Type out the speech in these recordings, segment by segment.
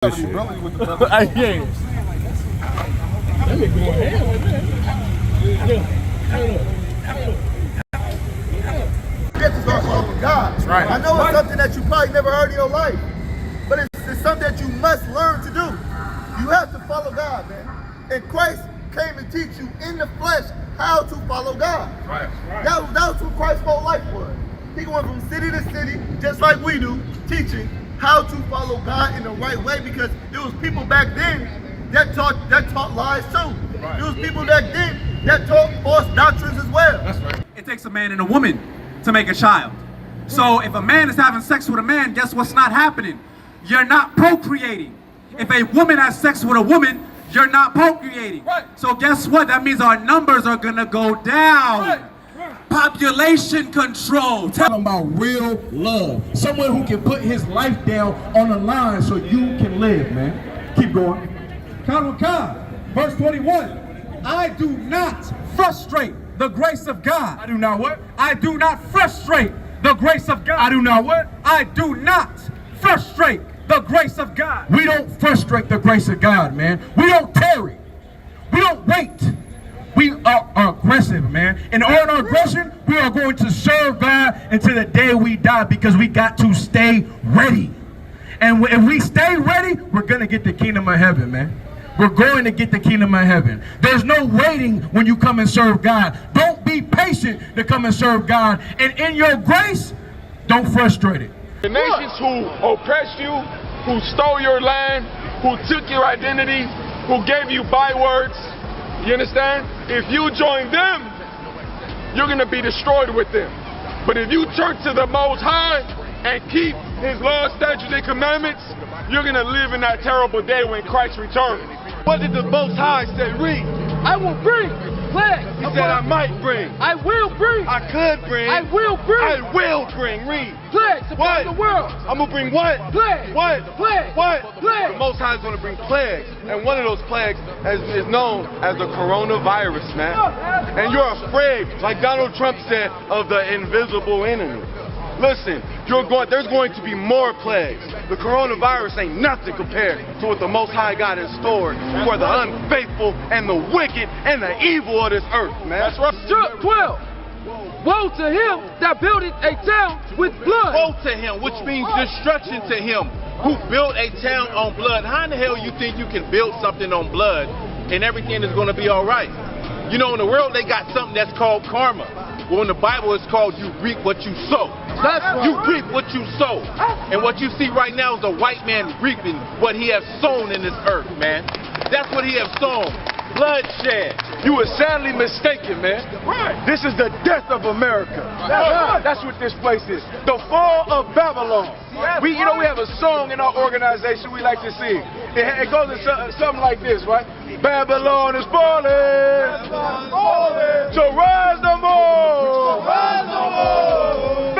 This shit. Yeah. Let me go ahead with This is our call from God. That's right. I know it's something that you probably never heard in your life, but it's something that you must learn to do. You have to follow God, man. And Christ came to teach you in the flesh how to follow God. Right. That was what Christ's whole life was. He went from city to city, just like we do, teaching how to follow God in the right way, because there was people back then that taught lies too. Right. There was people back then that taught false doctrines as well. That's right. It takes a man and a woman to make a child. So if a man is having sex with a man, guess what's not happening? You're not procreating. If a woman has sex with a woman, you're not procreating. Right. So guess what? That means our numbers are gonna go down. Right. Population control. Talking about real love. Someone who can put his life down on the line so you can live, man. Keep going. Verse 21. I do not frustrate the grace of God. I do not what? I do not frustrate the grace of God. I do not what? I do not frustrate the grace of God. We don't frustrate the grace of God, man. We don't tarry. We don't wait. We are aggressive, man. And on our aggression, we are going to serve God until the day we die, because we got to stay ready. And if we stay ready, we're going to get the kingdom of heaven, man. We're going to get the kingdom of heaven. There's no waiting when you come and serve God. Don't be patient to come and serve God. And in your grace, don't frustrate it. The nations who oppressed you, who stole your land, who took your identity, who gave you bywords, you understand? If you join them, you're going to be destroyed with them. But if you turn to the Most High and keep His laws, statutes, and commandments, you're going to live in that terrible day when Christ returns. What did the Most High say? Read. I will bring plagues. He said I might bring. I will bring. I could bring. I will bring. I will bring. Read. Plagues upon the world. I'm going to bring what? Plagues. What? Plagues. What? Plagues. The Most High is going to bring plagues. And one of those plagues is known as the coronavirus, man. And you're afraid, like Donald Trump said, of the invisible enemy. Listen, there's going to be more plagues. The coronavirus ain't nothing compared to what the Most High got in store for the unfaithful and the wicked and the evil of this earth, man. That's right. 12. Woe to him that buildeth a town with blood. Woe to him, which means destruction to him who built a town on blood. How in the hell you think you can build something on blood and everything is going to be all right? You know, in the world they got something that's called karma. Well, in the Bible it's called you reap what you sow. That's right. You reap what you sow. And what you see right now is a white man reaping what he has sown in this earth, man. That's what he has sown. Bloodshed. You were sadly mistaken, man. Right. This is the death of America. That's what this place is. The fall of Babylon. We have a song in our organization we like to sing. It goes something like this, right? Babylon is falling. So rise no more. Rise no more.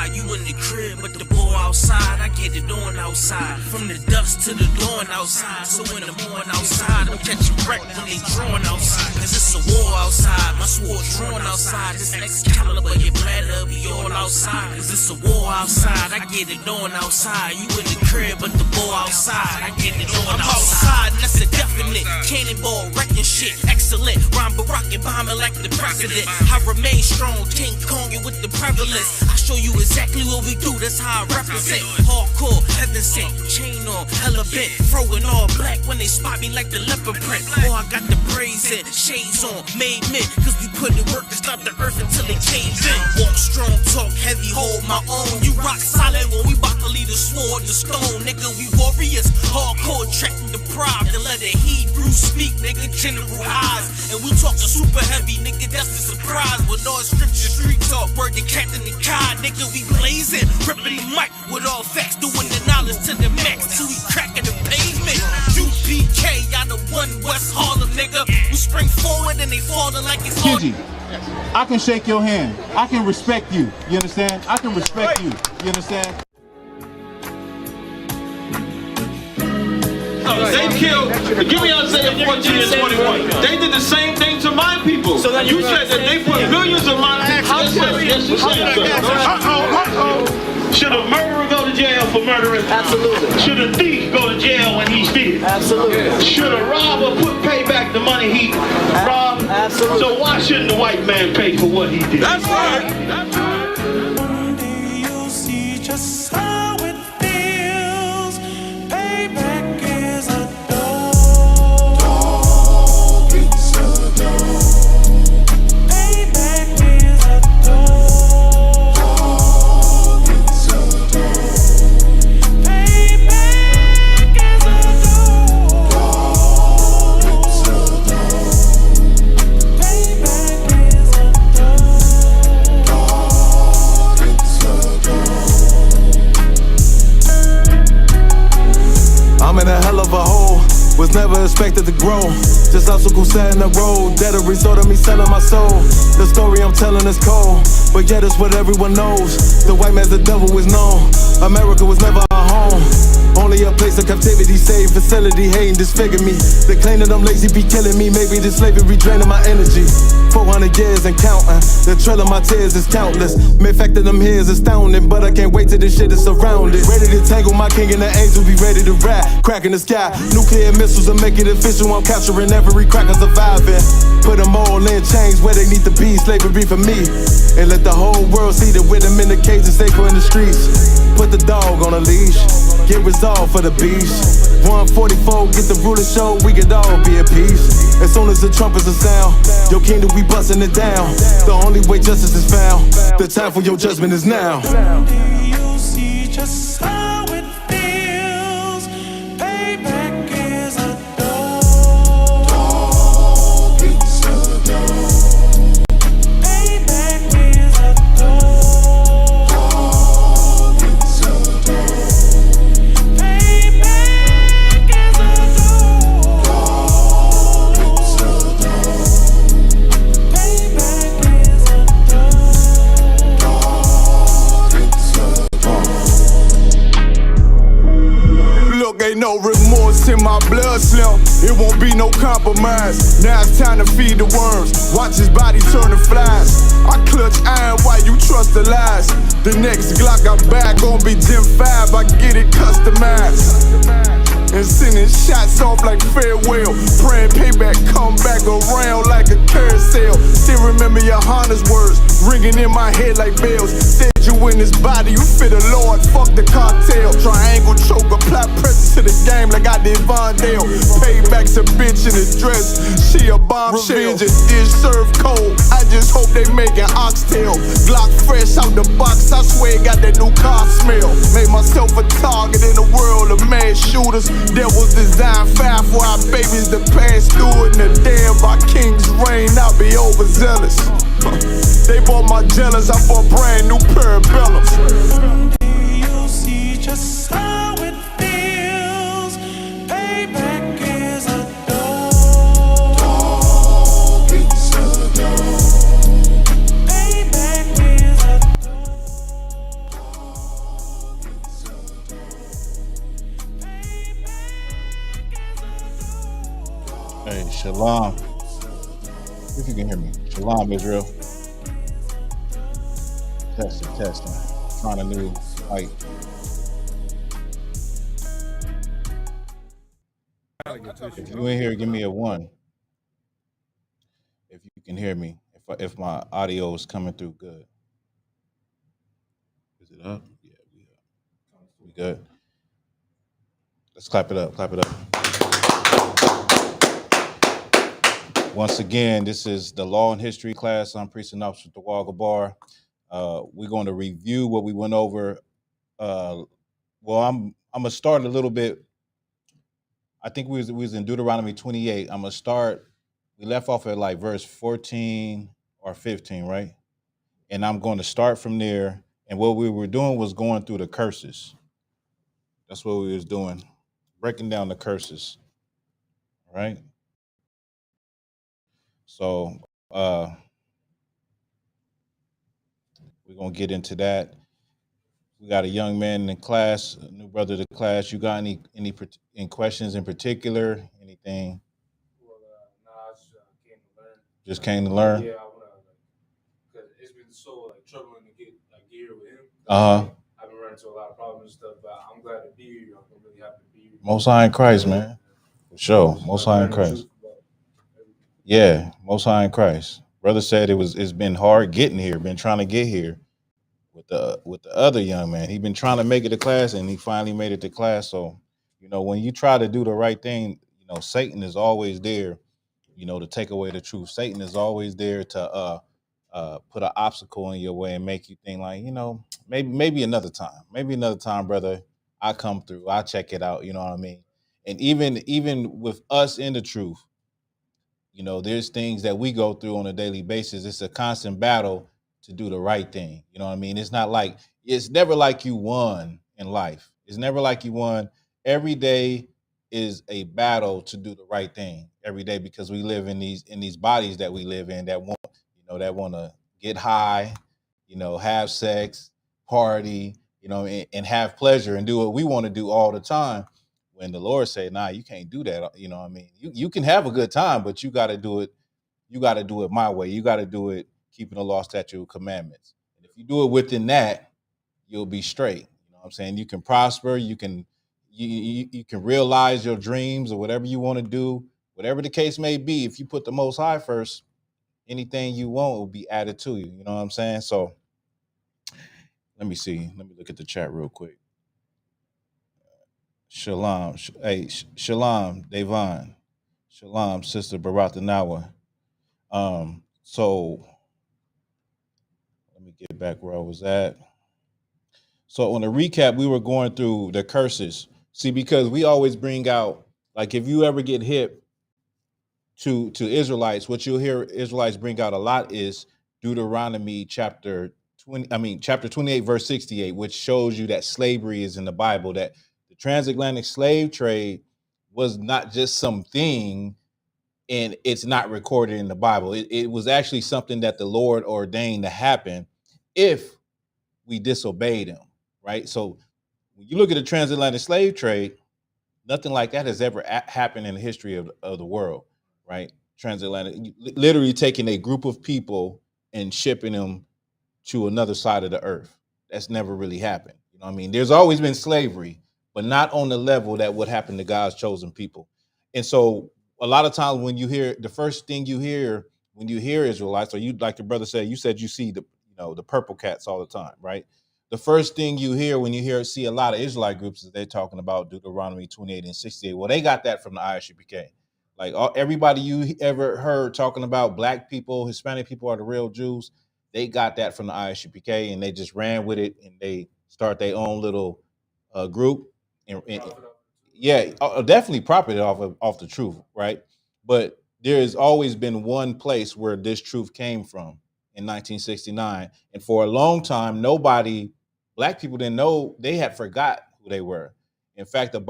You in the crib, but the boy outside, I get it on outside. From the dusk to the dawn outside. So in the morning outside, I'm catching wreck when they drawing outside. Cause it's a war outside, my sword drawn outside. This Excalibur, your bladder be all outside. Cause it's a war outside, I get it on outside. You in the crib, but the boy outside, I get it on outside. And that's a definite, cannonball wrecking shit. Excellent, rhyme Barack and bombing like the president. I remain strong, King Kong with the prevalence. I show you exactly what we do, that's how I represent. Hardcore, heaven innocent. Chain on, hella bent, throwing all black when they spot me like the leopard print. Oh, I got the braids in, shades on, made men, cause we put in work to stop the earth until it caved in. Walk strong, talk heavy, hold my own. You rock solid when we bout to leave the sword and stone. Nigga, we warriors, hardcore, tracking the pride. To let the Hebrew speak, nigga, general eyes. And we talking super heavy, nigga, that's the surprise. With all scripture, street talk, word to Captain the God. Nigga, we blazing, ripping the mic with all facts, doing the knowledge to the max till we cracking the pavement. UPK, y'all the one West Harlem, nigga. We spring forward and they falling like it's all. Kenji, I can shake your hand. I can respect you. You understand? I can respect you. You understand? They killed, give me Isaiah 14 and 21. They did the same thing to my people. So you said that they put millions of my people. Yes, you said so. Should a murderer go to jail for murdering? Absolutely. Should a thief go to jail when he steals? Absolutely. Should a robber pay back the money he robbed? Absolutely. So why shouldn't the white man pay for what he did? That's right. That's right. One day you'll see just how it feels. Payback is a dog. It's a dog. Payback is a dog. It's a dog. Payback is a dog. It's a dog. Payback is a dog. It's a dog. I'm in a hell of a hole, was never expected to grow. Just obstacle set in the road, that a result of me selling my soul. The story I'm telling is cold, but yet it's what everyone knows. The white man's the devil is known. America was never our home. Only a place of captivity, save facility, hating, disfigure me. They claim that I'm lazy, be killing me. Maybe this slavery draining my energy. 400 years and counting. The trail of my tears is countless. Main fact that I'm here is astounding, but I can't wait till this shit is surrounded. Ready to tangle my king and the angels, be ready to rap. Cracking the sky, nuclear missiles will make it official. I'm capturing every cracker surviving. Put them all in chains where they need to be. Slavery for me. And let the whole world see that with them in the cage and safer in the streets. Put the dog on a leash. Get resolved for the beast. 144, get the ruler show, we could all be at peace. As soon as the trumpets are sound, your kingdom we busting it down. The only way justice is found, the time for your judgment is now. You'll see just how it feels. Payback is a dog. It's a dog. Payback is a dog. It's a dog. Ain't no remorse in my blood, Slim. It won't be no compromise. Now it's time to feed the worms. Watch his body turn to flies. I clutch iron while you trust the lies. The next Glock I buy gon' be Gen 5. I get it customized. And sending shots off like farewell. Praying payback come back around like a carousel. Still remember your Honda's words ringing in my head like bells. Said you in this body, you fit the Lord, fuck the cartel. Triangle choke, apply pressure to the game like I did Vondale. Payback's a bitch in a dress, she a bombshell. Revenge is served cold, I just hope they making oxtail. Glock fresh out the box, I swear it got that new car smell. Made myself a target in a world of mass shooters. That was designed fire for our babies to pass through it. And the day of our king's reign, I'll be overzealous. They bought my jealous, I bought brand new parabellums. You'll see just how it feels. Payback is a dog. It's a dog. Payback is a dog. Hey, shalom. If you can hear me. Shalom, Israel. Testing. Trying a new light. If you ain't here, give me a 1. If you can hear me. If my audio is coming through good. Is it up? Yeah, we good. Let's clap it up. Clap it up. Once again, this is the Law and History class. I'm Precinct Officer Tawaga Bar. We're going to review what we went over. Well, I'm gonna start a little bit. I think we was in Deuteronomy 28. I'm gonna start. We left off at like verse 14 or 15, right? And I'm going to start from there. And what we were doing was going through the curses. That's what we was doing, breaking down the curses, right? So we're gonna get into that. We got a young man in the class, a new brother to the class. You got any questions in particular? Anything? Well, nah, I just Just came came to learn. to learn. Yeah, I wanna because it's been so like troubling to get here with him. I've been running into a lot of problems and stuff, but I'm glad to be here. I'm really happy to be here. Most High in Christ, man. For sure. Most High in Christ. Yeah, Most High in Christ. Brother said it's been hard getting here, been trying to get here with the other young man. He been trying to make it to class and he finally made it to class. So, when you try to do the right thing, Satan is always there, to take away the truth. Satan is always there to put an obstacle in your way and make you think like, maybe another time, brother, I come through, I check it out, you know what I mean? And even with us in the truth, there's things that we go through on a daily basis. It's a constant battle to do the right thing. You know what I mean? It's never like you won in life. It's never like you won. Every day is a battle to do the right thing every day because we live in these bodies that we live in that want to get high, have sex, party, and have pleasure and do what we want to do all the time. When the Lord say, nah, you can't do that. You know what I mean? You can have a good time, but you got to do it. You got to do it my way. You got to do it keeping the law, statute, commandments. And if you do it within that, you'll be straight. You know what I'm saying? You can prosper. You can realize your dreams or whatever you want to do, whatever the case may be. If you put the Most High first, anything you want will be added to you. You know what I'm saying? So let me see. Let me look at the chat real quick. Shalom. Shalom, Devon. Shalom, Sister Barathanawa. So let me get back where I was at. So on the recap, we were going through the curses. See, because we always bring out, like if you ever get hip to Israelites, what you'll hear Israelites bring out a lot is Deuteronomy chapter 28, verse 68, which shows you that slavery is in the Bible, that the transatlantic slave trade was not just something and it's not recorded in the Bible. It was actually something that the Lord ordained to happen if we disobeyed him, right? So when you look at the transatlantic slave trade, nothing like that has ever happened in the history of the world, right? Transatlantic, literally taking a group of people and shipping them to another side of the earth. That's never really happened. You know what I mean? There's always been slavery, but not on the level that would happen to God's chosen people. And so a lot of times when you hear, the first thing you hear when you hear Israelites, or you, like your brother said, you said you see the purple cats all the time, right? The first thing you hear when you see a lot of Israelite groups is they're talking about Deuteronomy 28 and 68. Well, they got that from the ISUPK. Like everybody you ever heard talking about black people, Hispanic people are the real Jews, they got that from the ISUPK and they just ran with it and they start their own little group. And yeah, definitely profited off the truth, right? But there has always been one place where this truth came from in 1969, and for a long time, black people didn't know. They had forgot who they were. In fact, the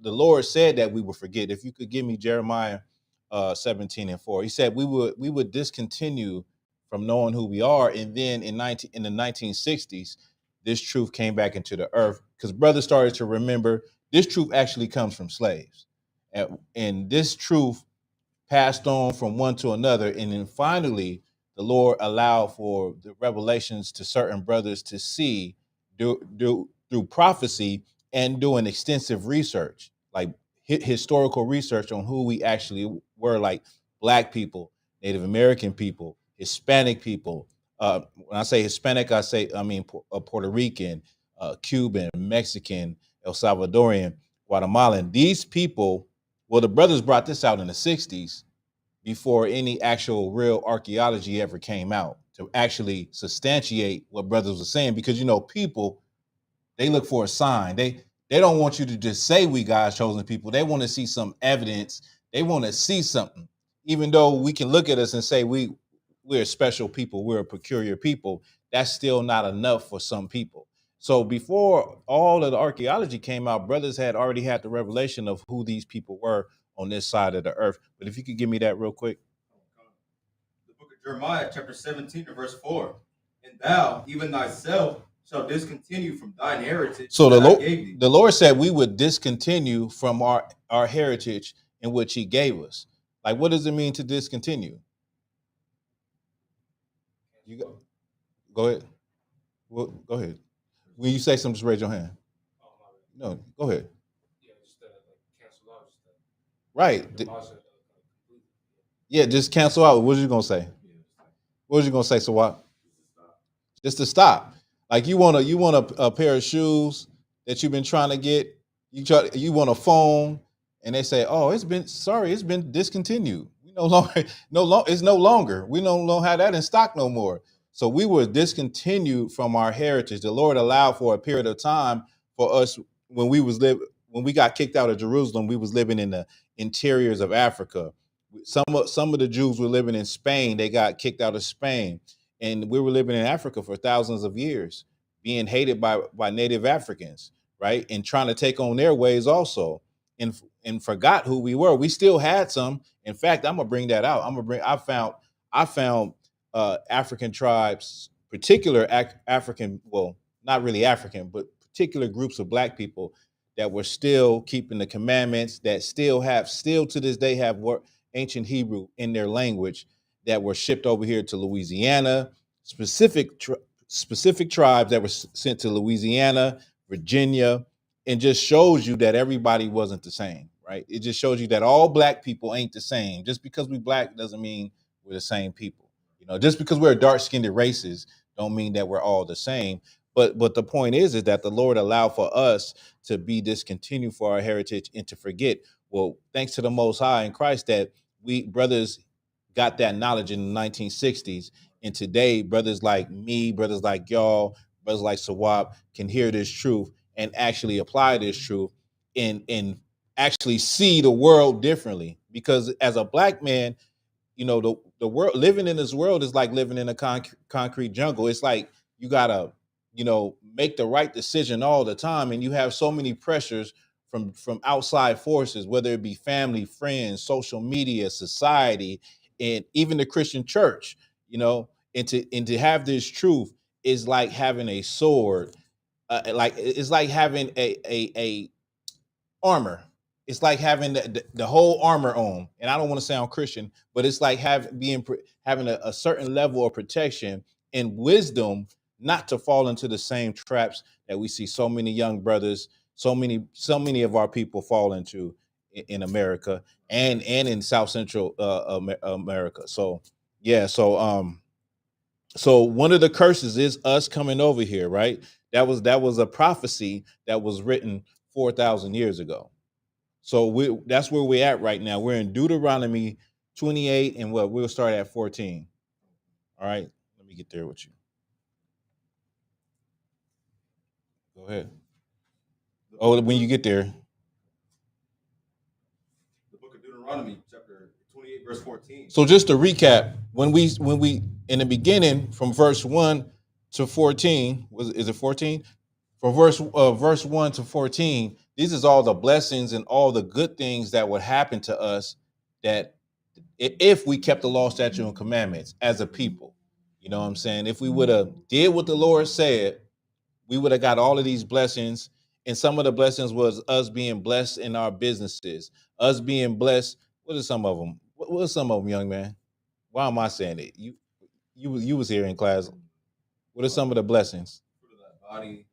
Lord said that we would forget. If you could give me Jeremiah 17:4, He said we would discontinue from knowing who we are, and then in the 1960s, this truth came back into the earth because brothers started to remember this truth actually comes from slaves, and this truth passed on from one to another, and then finally the Lord allowed for the revelations to certain brothers to see through prophecy and doing extensive research, like historical research on who we actually were, like black people, Native American people, Hispanic people. When I say Hispanic, I mean Puerto Rican, Cuban, Mexican, El Salvadorian. Guatemalan. These people, well, the brothers brought this out in the 60s before any actual real archaeology ever came out to actually substantiate what brothers were saying. Because people, they look for a sign. They don't want you to just say we God's chosen people. They want to see some evidence. They want to see something. Even though we can look at us and say we're a special people, we're a peculiar people, that's still not enough for some people. So before all of the archaeology came out, brothers had already had the revelation of who these people were on this side of the earth. But if you could give me that real quick. The book of Jeremiah, chapter 17, verse 4. And thou, even thyself, shall discontinue from thine heritage. So the Lord said we would discontinue from our heritage in which he gave us. Like, what does it mean to discontinue? You go ahead. Well, go ahead. When you say something, just raise your hand. No, go ahead. Yeah, just cancel out. Right. Yeah, just cancel out. What was you gonna say? What was you gonna say, Sawat? Just to stop. Like you want a pair of shoes that you've been trying to get. You want a phone, and they say, "Oh, it's been discontinued. We no longer, it's no longer. We don't have that in stock no more." So we were discontinued from our heritage. The Lord allowed for a period of time for us when we got kicked out of Jerusalem. We was living in the interiors of Africa. Some of the Jews were living in Spain. They got kicked out of Spain, and we were living in Africa for thousands of years, being hated by native Africans, right, and trying to take on their ways also, and forgot who we were. We still had some. In fact, I'm gonna bring that out. I found African tribes, particular African, well, not really African, but particular groups of black people that were still keeping the commandments, that still to this day have ancient Hebrew in their language, that were shipped over here to Louisiana, specific tribes that were sent to Louisiana, Virginia, and just shows you that everybody wasn't the same, right? It just shows you that all black people ain't the same. Just because we black doesn't mean we're the same people. Just because we're dark-skinned races don't mean that we're all the same. But the point is that the Lord allowed for us to be discontinued for our heritage and to forget. Well, thanks to the Most High in Christ that we brothers got that knowledge in the 1960s. And today, brothers like me, brothers like y'all, brothers like Sawab can hear this truth and actually apply this truth and actually see the world differently. Because as a black man, the world, living in this world is like living in a concrete jungle. It's like you gotta, make the right decision all the time, and you have so many pressures from outside forces, whether it be family, friends, social media, society, and even the Christian church. And to have this truth is like having a sword, it's like having a armor. It's like having the whole armor on, and I don't want to sound Christian, but it's like having a certain level of protection and wisdom not to fall into the same traps that we see so many young brothers, so many of our people fall into in America and in South Central America. So yeah, so one of the curses is us coming over here, right? That was a prophecy that was written 4,000 years ago. So that's where we're at right now. We're in Deuteronomy 28, and we'll start at 14. All right, let me get there with you. Go ahead. Oh, when you get there. The book of Deuteronomy, chapter 28, verse 14. So just to recap, when we in the beginning from verse 1 to 14, is it 14? From verse 1 to 14, these is all the blessings and all the good things that would happen to us that if we kept the law, statute, and commandments as a people. You know what I'm saying? If we would have did what the Lord said, we would have got all of these blessings. And some of the blessings was us being blessed in our businesses, us being blessed. What are some of them? What are some of them, young man? Why am I saying it? You was here in class. What are some of the blessings? Body.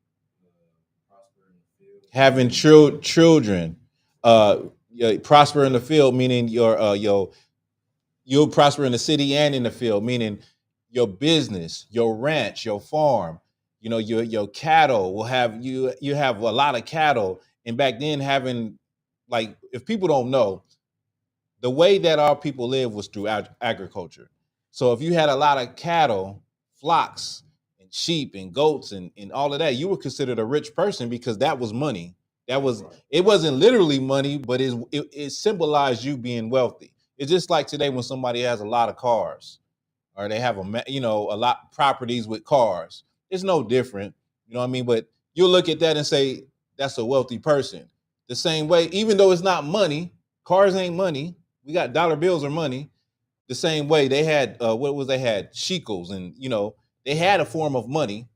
Having children, prosper in the field, meaning you'll prosper in the city and in the field, meaning your business, your ranch, your farm, your cattle will have you have a lot of cattle And back then, having, like, if people don't know, the way that our people live was through agriculture. So if you had a lot of cattle, flocks, and sheep and goats and all of that, you were considered a rich person because that was money. That was, it wasn't literally money, but it symbolized you being wealthy. It's just like today when somebody has a lot of cars, or they have a lot of properties with cars. It's no different, you know what I mean? But you'll look at that and say that's a wealthy person. The same way, even though it's not money, cars ain't money. We got dollar bills or money. The same way they had they had shekels, and they had a form of money.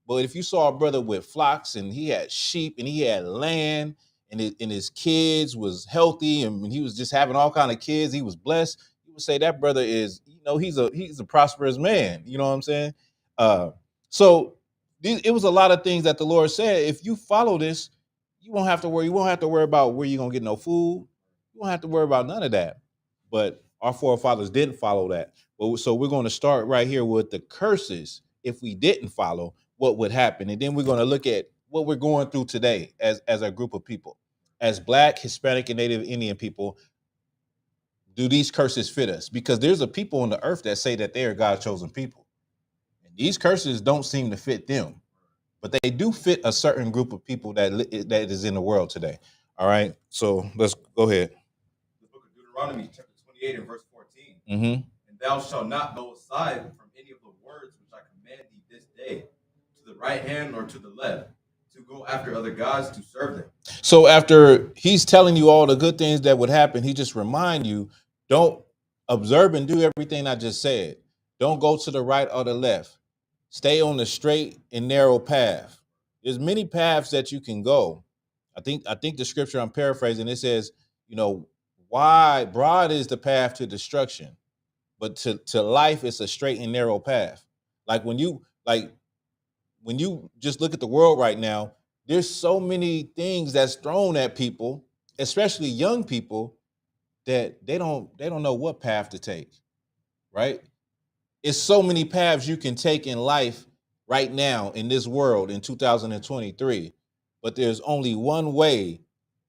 But if you saw a brother with flocks and he had sheep and he had land and his kids was healthy and he was just having all kind of kids, he was blessed, you would say that brother is, he's a prosperous man. You know what I'm saying? So it was a lot of things that the Lord said. If you follow this, you won't have to worry. You won't have to worry about where you're gonna get no food. You won't have to worry about none of that. But our forefathers didn't follow that. So we're going to start right here with the curses. If we didn't follow, what would happen? And then we're going to look at what we're going through today as a group of people. As Black, Hispanic, and Native Indian people, do these curses fit us? Because there's a people on the earth that say that they are God's chosen people. And these curses don't seem to fit them, but they do fit a certain group of people that is in the world today. All right, so let's go ahead. The book of Deuteronomy, chapter 28 and verse 14. Mm-hmm. And thou shalt not go aside from any of the words which I command thee this day, to the right hand or to the left, to go after other gods to serve them. So after he's telling you all the good things that would happen, he just remind you, don't observe and do everything I just said. Don't go to the right or the left. Stay on the straight and narrow path. There's many paths that you can go. I think the scripture I'm paraphrasing, it says, wide, broad is the path to destruction, but to life it's a straight and narrow path. Like when you just look at the world right now, there's so many things that's thrown at people, especially young people, that they don't know what path to take, right? It's so many paths you can take in life right now in this world in 2023, but there's only one way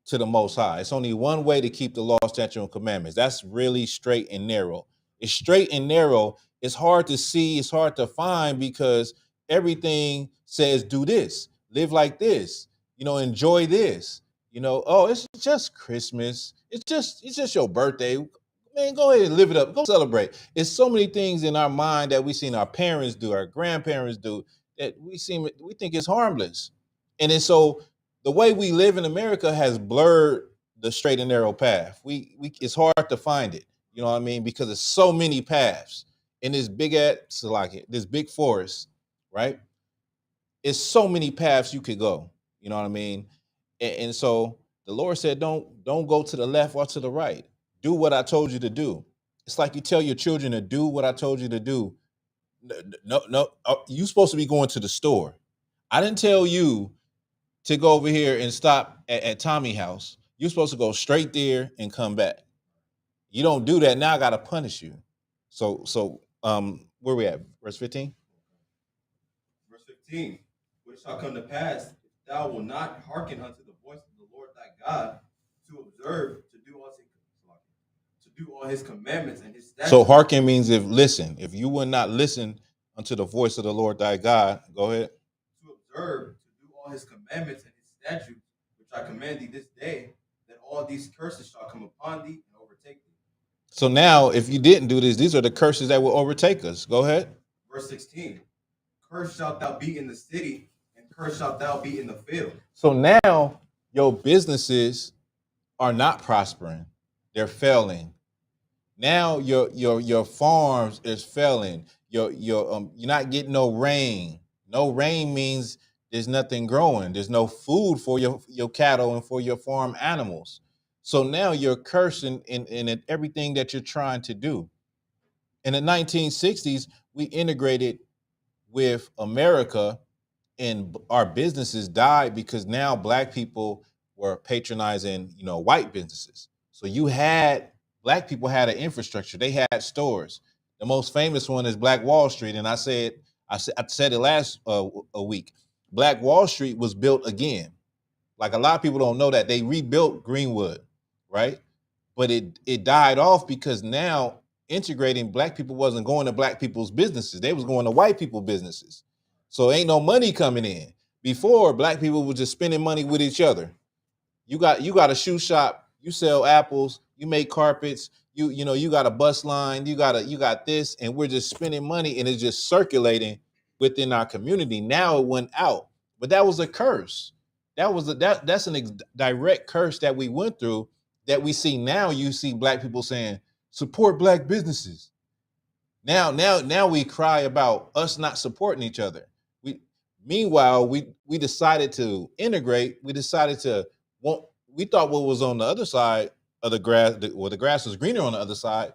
to the Most High. It's only one way to keep the law, statute, and commandments. That's really straight and narrow. It's straight and narrow. It's hard to see. It's hard to find because everything says do this, live like this, enjoy this. Oh, it's just Christmas. It's just your birthday. Man, go ahead and live it up. Go celebrate. It's so many things in our mind that we've seen our parents do, our grandparents do, that we think it's harmless. And then so the way we live in America has blurred the straight and narrow path. It's hard to find it. You know what I mean? Because there's so many paths in this this big forest, right? It's so many paths you could go. You know what I mean? And so the Lord said, don't go to the left or to the right. Do what I told you to do. It's like you tell your children to do what I told you to do. No, you're supposed to be going to the store. I didn't tell you to go over here and stop at Tommy's house. You're supposed to go straight there and come back. You don't do that. Now I got to punish you. So where we at? Verse 15? Verse 15. But it shall come to pass, if thou wilt not hearken unto the voice of the Lord thy God, to observe, to do all his commandments and his statutes. So hearken means if you will not listen unto the voice of the Lord thy God, go ahead. To observe, to do all his commandments and his statutes, which I command thee this day, that all these curses shall come upon thee and overtake thee. So now, if you didn't do this, these are the curses that will overtake us. Go ahead. Verse 16. Cursed shalt thou be in the city, and cursed shalt thou be in the field. So now your businesses are not prospering. They're failing. Now your farms is failing. You're not getting no rain. No rain means there's nothing growing. There's no food for your cattle and for your farm animals. So now you're cursing in everything that you're trying to do. In the 1960s, we integrated with America, and our businesses died because now Black people were patronizing, white businesses. So Black people had an infrastructure. They had stores. The most famous one is Black Wall Street, and I said it last a week. Black Wall Street was built again. Like a lot of people don't know that they rebuilt Greenwood, right? But it died off because now integrating black people wasn't going to black people's businesses. They was going to white people businesses. So ain't no money coming in. Before, black people were just spending money with each other. You got a shoe shop, you sell apples, you make carpets, you got a bus line, you got this, and we're just spending money and it's just circulating within our community. Now it went out. But that was a curse. That's direct curse that we went through that we see now. You see black people saying, support black businesses. Now we cry about us not supporting each other. Meanwhile, we decided to integrate. We thought what was on the other side of the grass, the grass was greener on the other side,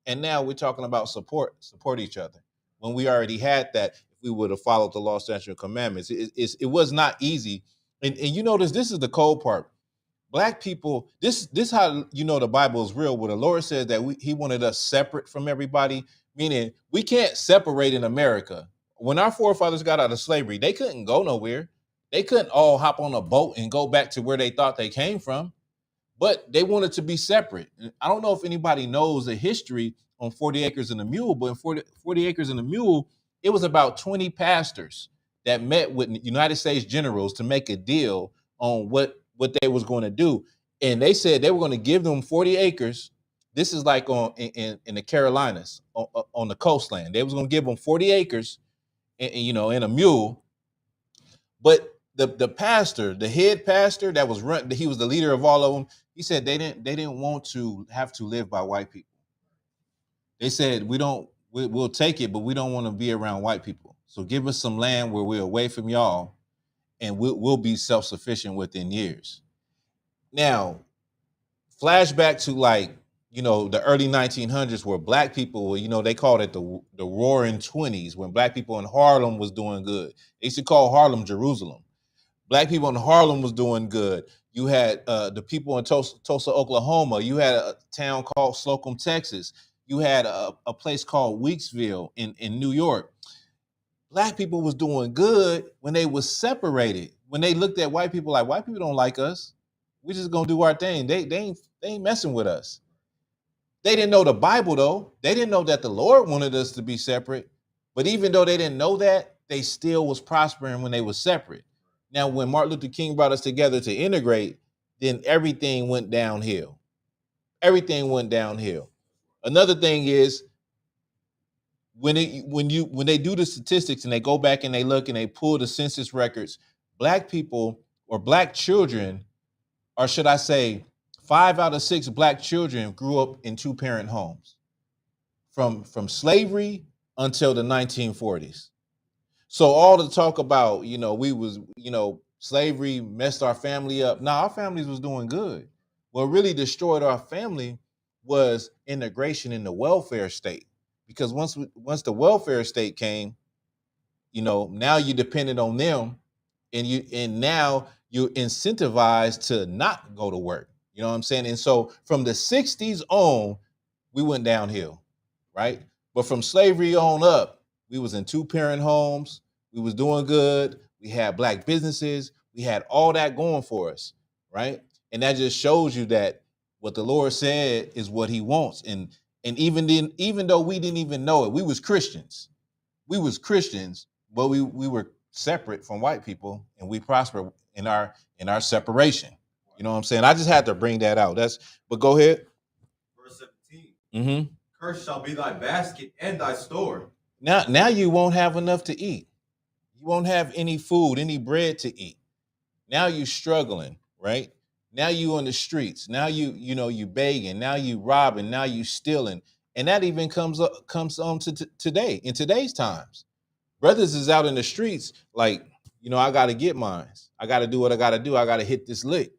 and now we're talking about support each other when we already had that. If we would have followed the law, statutes, and commandments, it was not easy. And you notice this is the cold part. Black people, this how you know the Bible is real. Where the Lord says that He wanted us separate from everybody, meaning we can't separate in America. When our forefathers got out of slavery, they couldn't go nowhere. They couldn't all hop on a boat and go back to where they thought they came from, but they wanted to be separate. I don't know if anybody knows the history on 40 Acres and a Mule, but in 40 Acres and a Mule, it was about 20 pastors that met with United States generals to make a deal on what they was going to do. And they said they were going to give them 40 acres. This is like in the Carolinas, on the coastland. They was going to give them 40 acres, in a mule. But the pastor, the head pastor that was he was the leader of all of them. He said they didn't want to have to live by white people. They said we'll take it, but we don't want to be around white people. So give us some land where we're away from y'all, and we'll be self-sufficient within years. Now, flashback to the early 1900s where black people, they called it the Roaring 20s, when black people in Harlem was doing good. They used to call Harlem Jerusalem. Black people in Harlem was doing good. You had the people in Tulsa, Oklahoma. You had a town called Slocum, Texas. You had a place called Weeksville in New York. Black people was doing good when they was separated. When they looked at white people like, white people don't like us. We just gonna do our thing. They ain't messing with us. They didn't know the Bible though. They didn't know that the Lord wanted us to be separate. But even though they didn't know that, they still was prospering when they was separate. Now, when Martin Luther King brought us together to integrate, then everything went downhill. Everything went downhill. Another thing is when they do the statistics and they go back and they look and they pull the census records, black people or black children, or should I say 5 out of 6 black children grew up in 2-parent homes from slavery until the 1940s. So all the talk about, slavery messed our family up. No, our families was doing good. What really destroyed our family was integration in the welfare state. Because once the welfare state came, now you depended on them, and now you're incentivized to not go to work. You know what I'm saying? And so from the 60s on, we went downhill, right? But from slavery on up, we was in 2-parent homes. We was doing good. We had black businesses. We had all that going for us, right? And that just shows you that what the Lord said is what He wants. And even then, even though we didn't even know it, we was Christians. We was Christians, but we were separate from white people, and we prospered in our separation. You know what I'm saying? I just had to bring that out. But go ahead. Verse 17. Mm-hmm. Cursed shall be thy basket and thy store. Now you won't have enough to eat. You won't have any food, any bread to eat. Now you're struggling, right? Now you on the streets. Now you begging. Now you robbing. Now you stealing. And that even comes on to today, in today's times. Brothers is out in the streets like, I got to get mine. I got to do what I got to do. I got to hit this lick.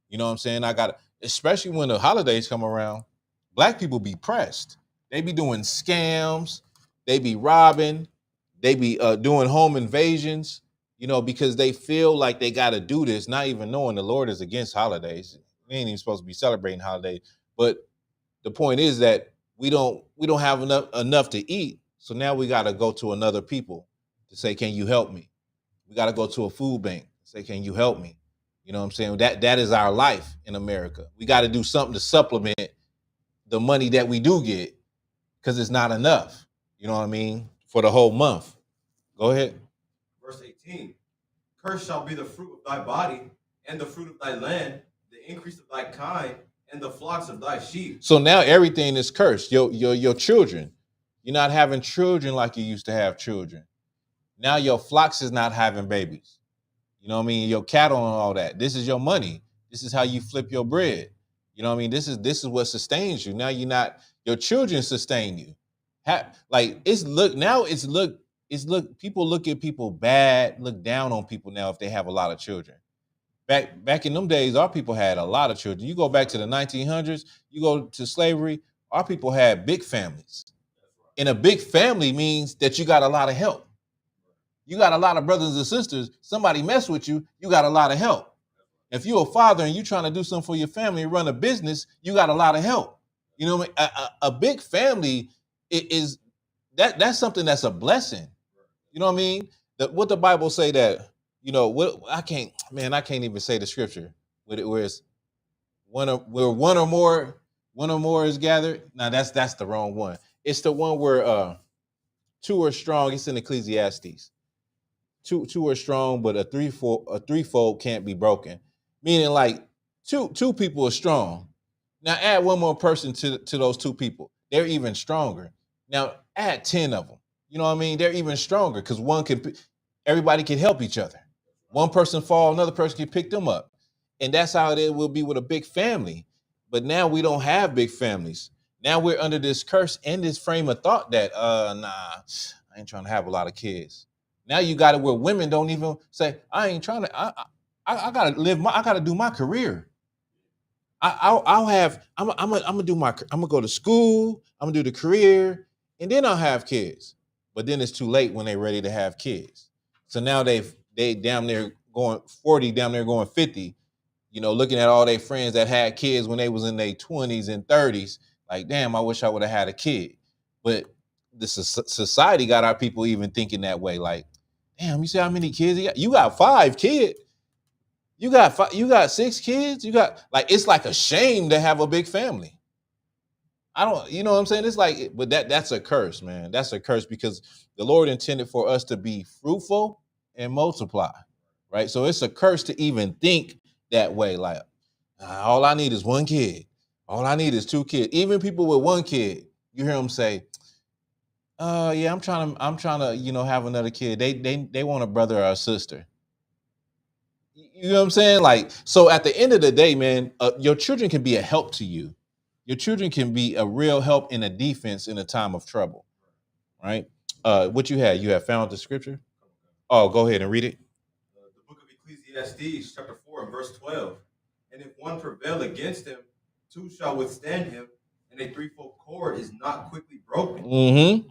You know what I'm saying? Especially when the holidays come around, black people be pressed. They be doing scams. They be robbing. They be doing home invasions, because they feel like they got to do this, not even knowing the Lord is against holidays. We ain't even supposed to be celebrating holidays. But the point is that we don't have enough to eat. So now we got to go to another people to say, can you help me? We got to go to a food bank, say, can you help me? You know what I'm saying? That is our life in America. We got to do something to supplement the money that we do get because it's not enough. You know what I mean? For the whole month. Go ahead. Verse 18. Cursed shall be the fruit of thy body, and the fruit of thy land, the increase of thy kind, and the flocks of thy sheep. So now everything is cursed. Your children. You're not having children like you used to have children. Now your flocks is not having babies. You know what I mean? Your cattle and all that. This is your money. This is how you flip your bread. You know what I mean? This is what sustains you. Now you're not, your children sustain you. People look at people bad, look down on people now if they have a lot of children. Back in them days, our people had a lot of children. You go back to the 1900s, you go to slavery, our people had big families. And a big family means that you got a lot of help. You got a lot of brothers and sisters. Somebody mess with you, you got a lot of help. If you're a father and you're trying to do something for your family and run a business, you got a lot of help. You know what I mean? A big family is that's something that's a blessing. You know what I mean? What the Bible say that, I can't even say the scripture where it's where one or more is gathered. Now that's the wrong one. It's the one where two are strong. It's in Ecclesiastes. Two are strong, but a threefold can't be broken. Meaning like two people are strong. Now add one more person to those two people. They're even stronger. Now add 10 of them. You know what I mean? They're even stronger because everybody can help each other. One person fall, another person can pick them up. And that's how it will be with a big family. But now we don't have big families. Now we're under this curse and this frame of thought that, I ain't trying to have a lot of kids. Now you got it where women don't even say, I ain't trying to, I gotta do my career. I'm gonna go to school, I'm gonna do the career, and then I'll have kids. But then it's too late when they're ready to have kids. So now they damn near going 40, damn near going 50, looking at all their friends that had kids when they was in their 20s and 30s, like, damn, I wish I would have had a kid. But the society got our people even thinking that way, like, damn, you see how many kids you got? You got 5 kids. You got 6 kids. You got, like, it's like a shame to have a big family. I don't, you know what I'm saying? It's like, but that's a curse, man. That's a curse because the Lord intended for us to be fruitful and multiply, right? So it's a curse to even think that way. Like, all I need is 1 kid. All I need is 2 kids. Even people with 1 kid, you hear them say, yeah, I'm trying to, have another kid. They want a brother or a sister. You know what I'm saying? Like, so at the end of the day, man, your children can be a help to you. Your children can be a real help in a defense in a time of trouble, right? What you have found the scripture? Oh, go ahead and read it. The book of Ecclesiastes, chapter 4, and verse 12. And if one prevail against him, 2 shall withstand him, and a threefold cord is not quickly broken. Mm-hmm.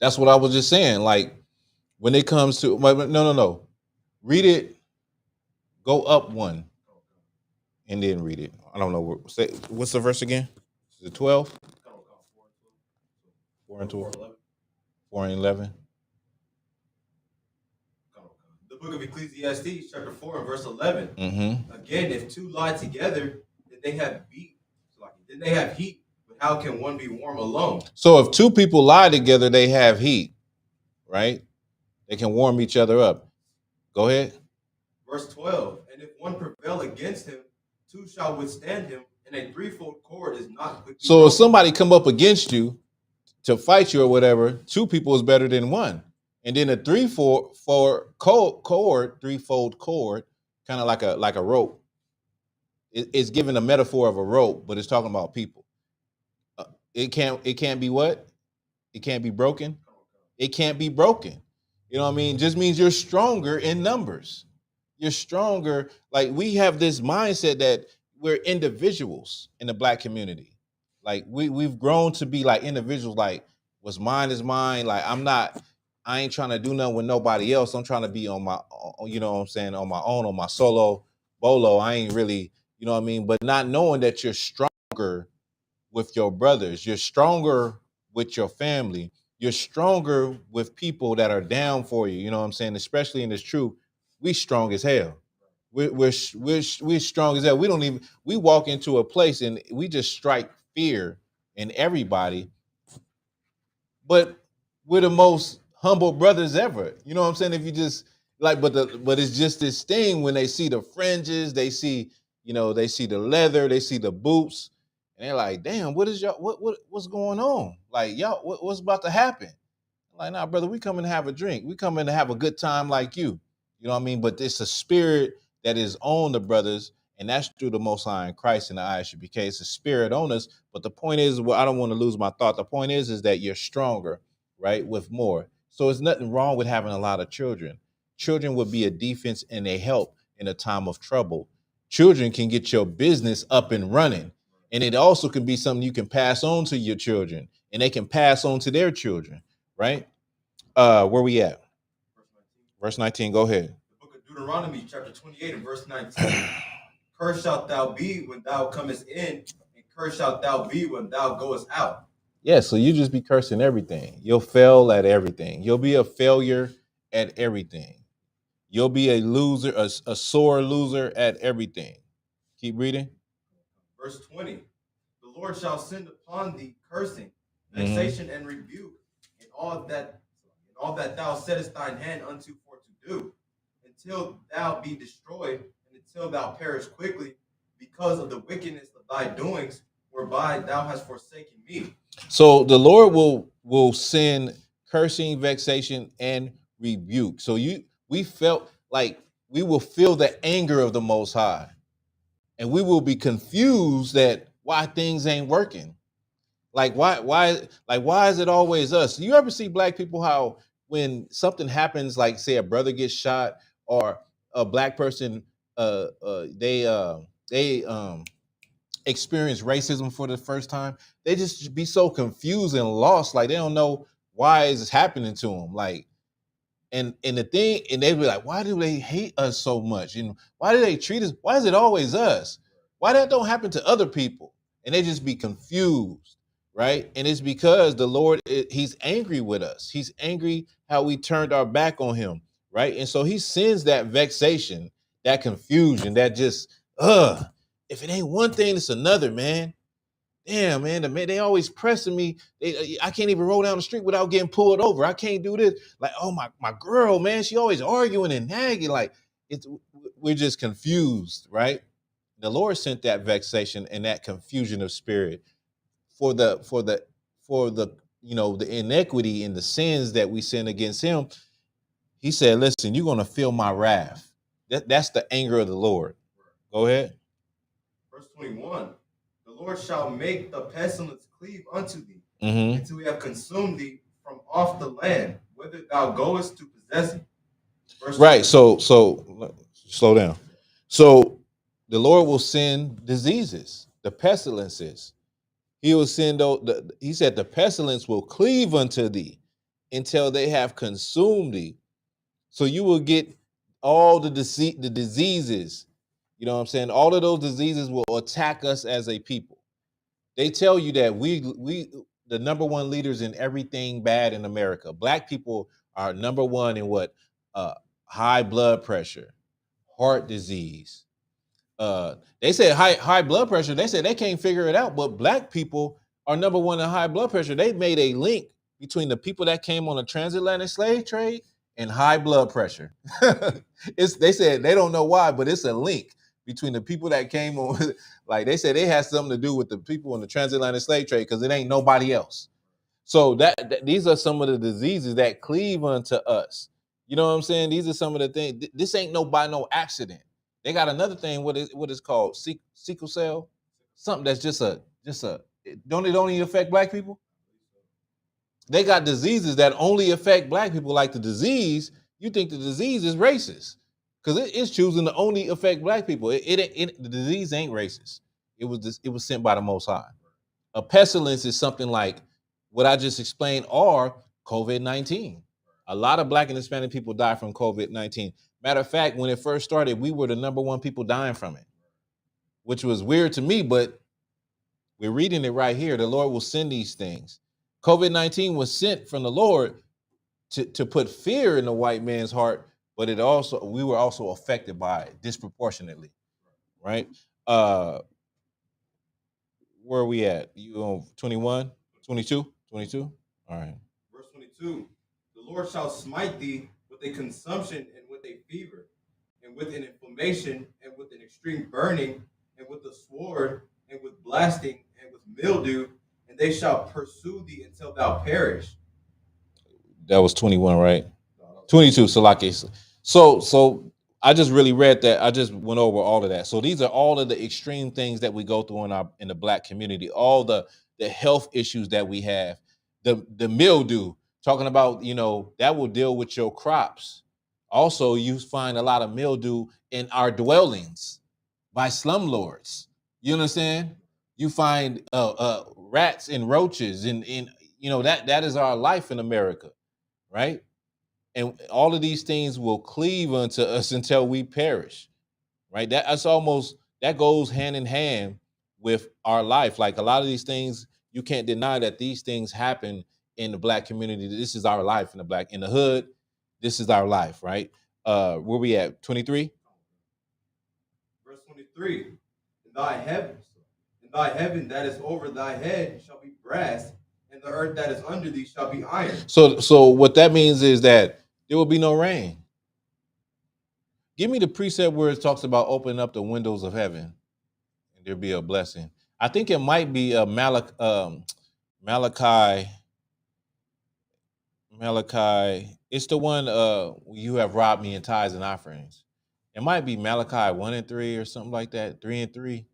That's what I was just saying. Like, when it comes to no. Read it. Go up 1, and then read it. I don't know. What's the verse again? Is it 12? 4 and 12. 4 and 11. The book of Ecclesiastes, chapter 4, and verse 11. Mm-hmm. Again, if 2 lie together, then they have heat. But how can one be warm alone? So if 2 people lie together, they have heat, right? They can warm each other up. Go ahead. Verse 12. And if one prevail against him, 2 shall withstand him, and a threefold cord is not quickly So broken. if somebody come up against you to fight you or whatever, 2 people is better than 1. And then a threefold cord, kind of like a rope. It's giving a metaphor of a rope, but it's talking about people. It can't be what? It can't be broken. It can't be broken. You know what I mean? Just means you're stronger in numbers. You're stronger. Like, we have this mindset that we're individuals in the Black community. Like, we've grown to be like individuals. Like, what's mine is mine. Like, I ain't trying to do nothing with nobody else. I'm trying to be on my, you know what I'm saying, on my own, on my solo bolo. I ain't really, you know what I mean? But not knowing that you're stronger with your brothers. You're stronger with your family. You're stronger with people that are down for you. You know what I'm saying? Especially in this truth, we strong as hell. we're strong as that. We walk into a place and we just strike fear in everybody, but we're the most humble brothers ever. You know what I'm saying? If you just like, but it's just this thing when they see the fringes, they see, they see the leather, they see the boots, and they're like, damn, what is y'all what's going on? Like, y'all, what's about to happen? Like, nah, brother, we come in to have a drink. We come in to have a good time like you. You know what I mean? But it's a spirit that is on the brothers, and that's through the Most High in Christ in the ISUPK. It's a spirit on us. But the point is, well, I don't want to lose my thought. The point is that you're stronger, right, with more. So there's nothing wrong with having a lot of children. Children would be a defense and a help in a time of trouble. Children can get your business up and running. And it also can be something you can pass on to your children, and they can pass on to their children, right? Where we at? Verse 19, go ahead. The book of Deuteronomy, chapter 28, and verse 19. Cursed shalt thou be when thou comest in, and cursed shalt thou be when thou goest out. Yeah, so you just be cursing everything. You'll fail at everything. You'll be a failure at everything. You'll be a loser, a sore loser at everything. Keep reading. Verse 20. The Lord shall send upon thee cursing, vexation, and rebuke, in all that thou settest thine hand unto for to do, until thou be destroyed, and until thou perish quickly, because of the wickedness of thy doings, whereby thou hast forsaken me. So the Lord will send cursing, vexation, and rebuke. So we felt like we will feel the anger of the Most High, and we will be confused that why things ain't working. Like why is it always us? You ever see black people how when something happens, like say a brother gets shot or a black person, they experience racism for the first time, they just be so confused and lost, like they don't know why is this happening to them, like. And the thing, and they be like, why do they hate us so much? And why do they treat us? Why is it always us? Why that don't happen to other people? And they just be confused, right? And it's because the Lord, he's angry with us. He's angry how we turned our back on him, right? And so he sends that vexation, that confusion, that just, if it ain't one thing, it's another, man. Damn, man, they always pressing me. I can't even roll down the street without getting pulled over. I can't do this. Like, oh, my girl, man, she always arguing and nagging. Like, we're just confused, right? The Lord sent that vexation and that confusion of spirit for the the inequity and the sins that we sin against him. He said, listen, you're gonna feel my wrath. That's the anger of the Lord. Go ahead. Verse 21. The Lord shall make the pestilence cleave unto thee, until we have consumed thee from off the land, whither thou goest to possess it. Right. So slow down. So the Lord will send diseases, the pestilences. He will send he said the pestilence will cleave unto thee until they have consumed thee. So you will get all the diseases. You know what I'm saying? All of those diseases will attack us as a people. They tell you that we the number one leaders in everything bad in America. Black people are number one in what? High blood pressure, heart disease. They said high blood pressure. They said they can't figure it out, but black people are number one in high blood pressure. They made a link between the people that came on the transatlantic slave trade and high blood pressure. They said they don't know why, but it's a link between the people that came on. Like they said, they had something to do with the people in the transatlantic slave trade because it ain't nobody else. So that these are some of the diseases that cleave unto us. You know what I'm saying? These are some of the things. This ain't by no accident. They got another thing. What is called sickle cell? Something that's just a. Don't only affect black people? They got diseases that only affect black people, like the disease. You think the disease is racist because it's choosing to only affect black people. The disease ain't racist. It was sent by the Most High. A pestilence is something like what I just explained, or COVID-19. A lot of black and Hispanic people die from COVID-19. Matter of fact, when it first started, we were the number one people dying from it, which was weird to me, but we're reading it right here. The Lord will send these things. COVID-19 was sent from the Lord to put fear in the white man's heart but we were also affected by it disproportionately, right? Where are we at? You on 21, 22, 22? All right. Verse 22, the Lord shall smite thee with a consumption and with a fever, and with an inflammation, and with an extreme burning, and with the sword, and with blasting, and with mildew, and they shall pursue thee until thou perish. That was 21, right? 22, Salaki. So I just really read that. I just went over all of that. So these are all of the extreme things that we go through in the black community, all the health issues that we have, the mildew, talking about, that will deal with your crops. Also, you find a lot of mildew in our dwellings by slumlords. You understand? You find rats and roaches, and that is our life in America, right? And all of these things will cleave unto us until we perish, right? That goes hand in hand with our life. Like a lot of these things, you can't deny that these things happen in the black community. This is our life in the hood. This is our life, right? Where we at? 23. Verse 23, thy heaven that is over thy head shall be brass, and the earth that is under thee shall be iron. So what that means is that there will be no rain. Give me the precept where it talks about opening up the windows of heaven and there be a blessing. I think it might be Malachi. It's the one you have robbed me in tithes and offerings. It might be Malachi 1 and 3 or something like that. 3 and 3.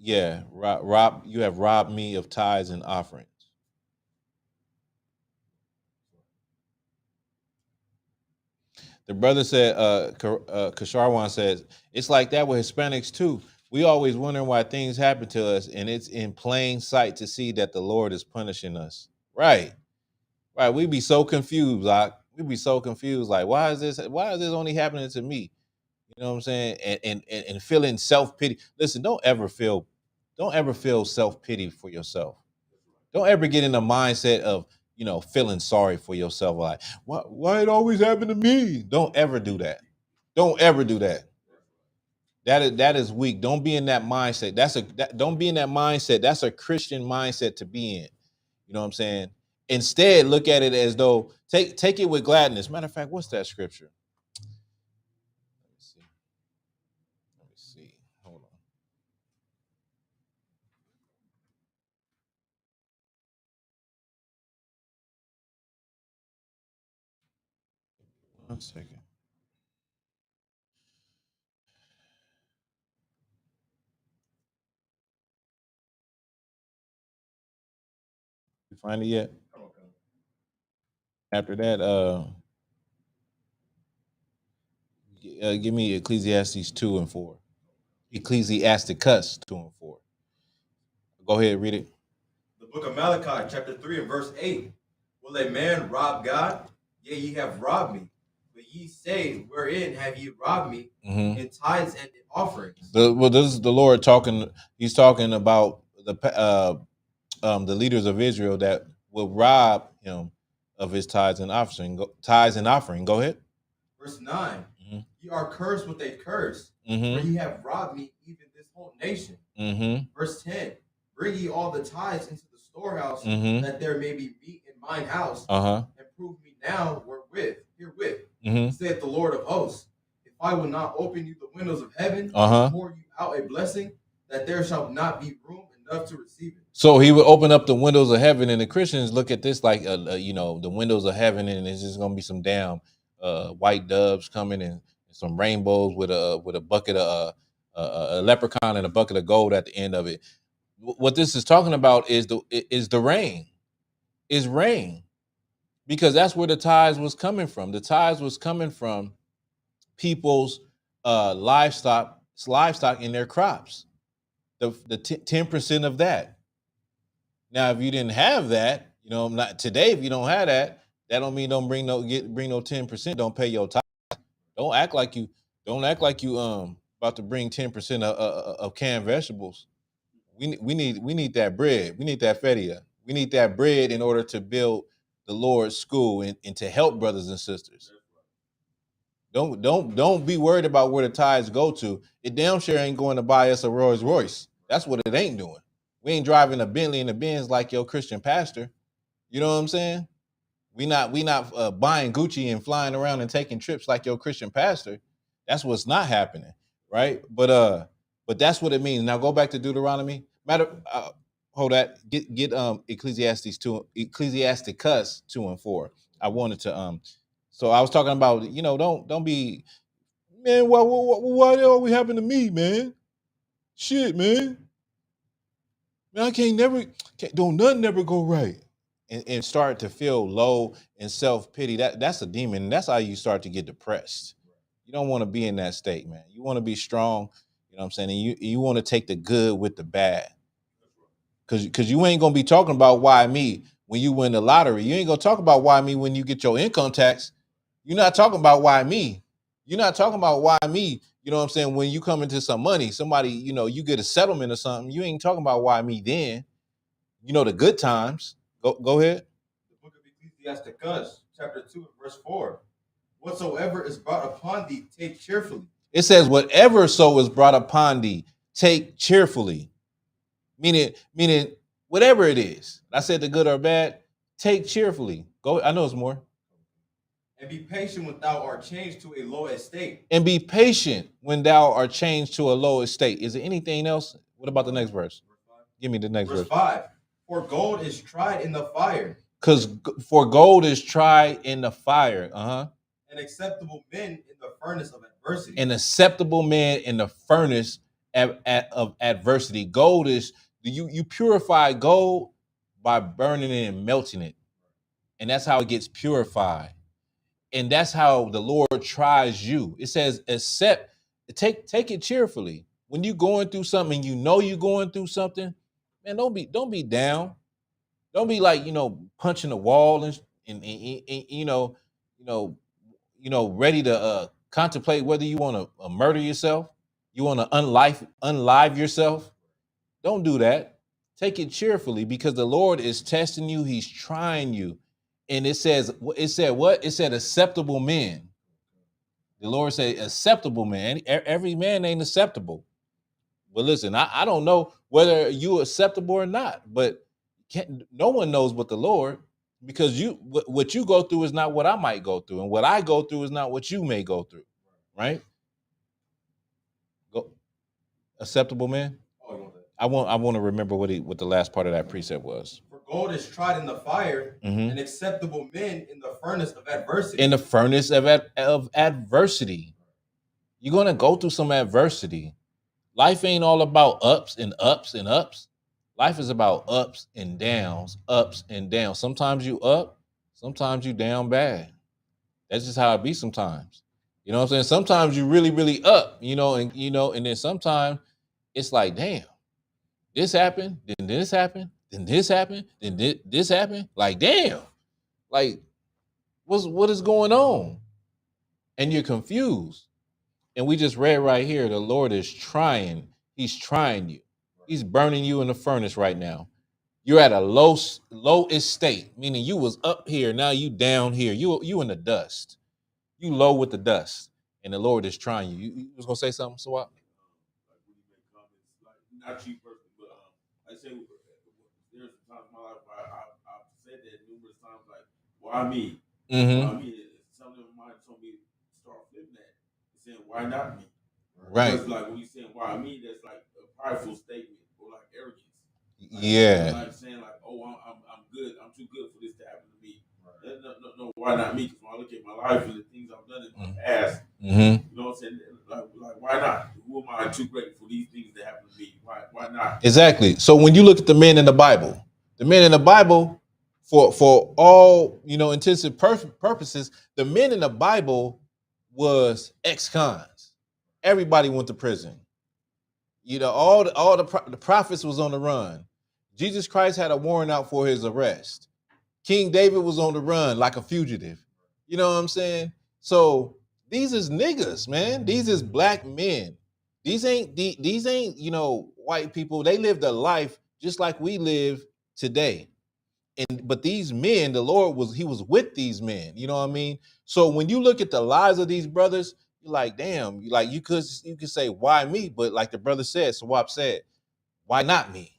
Yeah, you have robbed me of tithes and offerings. The brother said, Kasharwan says, it's like that with Hispanics too. We always wondering why things happen to us, and it's in plain sight to see that the Lord is punishing us. Right. We be so confused, we be so confused. Like, why is this only happening to me? You know what I'm saying? And feeling self-pity. Listen, don't ever feel self-pity for yourself. Don't ever get in the mindset of, feeling sorry for yourself. Like, why it always happen to me? Don't ever do that. Don't ever do that. That is weak. Don't be in that mindset. Don't be in that mindset. That's a Christian mindset to be in. You know what I'm saying? Instead, look at it as though take it with gladness. Matter of fact, what's that scripture? Let me see. Hold on. 1 second. You find it yet? After that, give me Ecclesiastes 2 and 4. Ecclesiasticus 2 and 4. Go ahead, read it. The book of Malachi, chapter 3 and verse 8. Will a man rob God? Yea, ye have robbed me. But ye say, wherein have ye robbed me? In tithes and in offerings. This is the Lord talking. He's talking about the leaders of Israel that will rob him of his tithes and offering. Go ahead. Verse 9. Ye are cursed with a curse, for ye have robbed me, even this whole nation. Verse 10. Bring ye all the tithes into the storehouse, that there may be meat in mine house, and prove me now herewith, saith the Lord of hosts. If I will not open you the windows of heaven, and pour you out a blessing, that there shall not be room enough to receive it. So he would open up the windows of heaven, and the Christians look at this like, the windows of heaven, and it's just gonna be some damn white doves coming and some rainbows with a bucket of a leprechaun and a bucket of gold at the end of it. What this is talking about is the rain, because that's where the tithes was coming from. The tithes was coming from people's livestock in their crops. The 10% of that. Now, if you didn't have that, not today. If you don't have that, that don't mean don't bring no 10%. Don't pay your tithe. Don't act like you about to bring 10% of canned vegetables. We need that bread. We need that fedia. We need that bread in order to build the Lord's school and to help brothers and sisters. Don't be worried about where the tithes go to. It damn sure ain't going to buy us a Rolls Royce. That's what it ain't doing. We ain't driving a Bentley and a Benz like your Christian pastor. You know what I'm saying? We not buying Gucci and flying around and taking trips like your Christian pastor. That's what's not happening, right? But that's what it means. Now go back to Deuteronomy. Hold that. Get Ecclesiasticus 2 and 4. I wanted to So I was talking about, don't be, man, why did all we happen to me, man? Shit, man. Man, don't nothing ever go right. And start to feel low and self-pity. That's a demon. And that's how you start to get depressed. You don't want to be in that state, man. You want to be strong, you know what I'm saying? And you want to take the good with the bad. Cause you ain't gonna be talking about why me when you win the lottery. You ain't gonna talk about why me when you get your income tax. You're not talking about why me. You're not talking about why me. You know what I'm saying? When you come into some money, somebody, you get a settlement or something. You ain't talking about why me then. The good times. Go ahead. The book of Ecclesiasticus, chapter 2, and verse 4. Whatsoever is brought upon thee, take cheerfully. It says, whatever so is brought upon thee, take cheerfully. Meaning, whatever it is. I said the good or bad, take cheerfully. Go. I know it's more. And be patient when thou art changed to a low estate. And be patient when thou art changed to a low estate. Is there anything else? What about the next verse? Give me the next verse. Verse 5. For gold is tried in the fire. For gold is tried in the fire. And acceptable men in the furnace of adversity. An acceptable man in the furnace of adversity. Gold is, you purify gold by burning it and melting it. And that's how it gets purified. And that's how the Lord tries you. It says, take it cheerfully. When you're going through something, you're going through something, man, don't be down. Don't be like, punching the wall and ready to contemplate whether you want to murder yourself, you want to unlive yourself. Don't do that. Take it cheerfully because the Lord is testing you. He's trying you. And it said what? It said acceptable men. The Lord said acceptable man. Every man ain't acceptable. But listen, I don't know whether you acceptable or not, but no one knows but the Lord, because what you go through is not what I might go through, and what I go through is not what you may go through, right? Go acceptable man. I want to remember what the last part of that precept was. For gold is tried in the fire, and acceptable men in the furnace of adversity. In the furnace of adversity. You're gonna go through some adversity. Life ain't all about ups and ups and ups. Life is about ups and downs, ups and downs. Sometimes you up, sometimes you down bad. That's just how it be sometimes. You know what I'm saying? Sometimes you really, really up, and then sometimes it's like, damn, this happened, then this happened, then this happened, then this happened. Like, damn, like, what is going on? And you're confused. And we just read right here, the Lord is trying. He's trying you. He's burning you in the furnace right now. You're at a low estate, meaning you was up here, now you down here. You in the dust. You low with the dust. And the Lord is trying you. You was gonna say something, Swap? Not you personally, but I say there's times in my life where I've said that numerous times, like, why me? Why me? Some of them might told me to start flipping that, saying, why not me? Right. Because like when you saying why me, that's like a prideful statement or like arrogance. Like saying like, oh, I'm good. I'm too good for this to happen to me. Right. No, why not me? Because when I look at my life and the things I've done in my past, you know what I'm saying? Like why not? Who am I too great for these things that happen to me? Why not? Exactly. So when you look at the men in the Bible, for all intents and purposes, the men in the Bible was ex-cons. Everybody went to prison. All the prophets was on the run. Jesus Christ had a warrant out for his arrest. King David was on the run like a fugitive. You know what I'm saying? So these is niggas, man. These is black men. These ain't white people. They lived a life just like we live today. but these men, the Lord was with these men. You know what I mean? So when you look at the lives of these brothers, you're like, damn, you could say, why me? But like the brother said, Sawab said, why not me?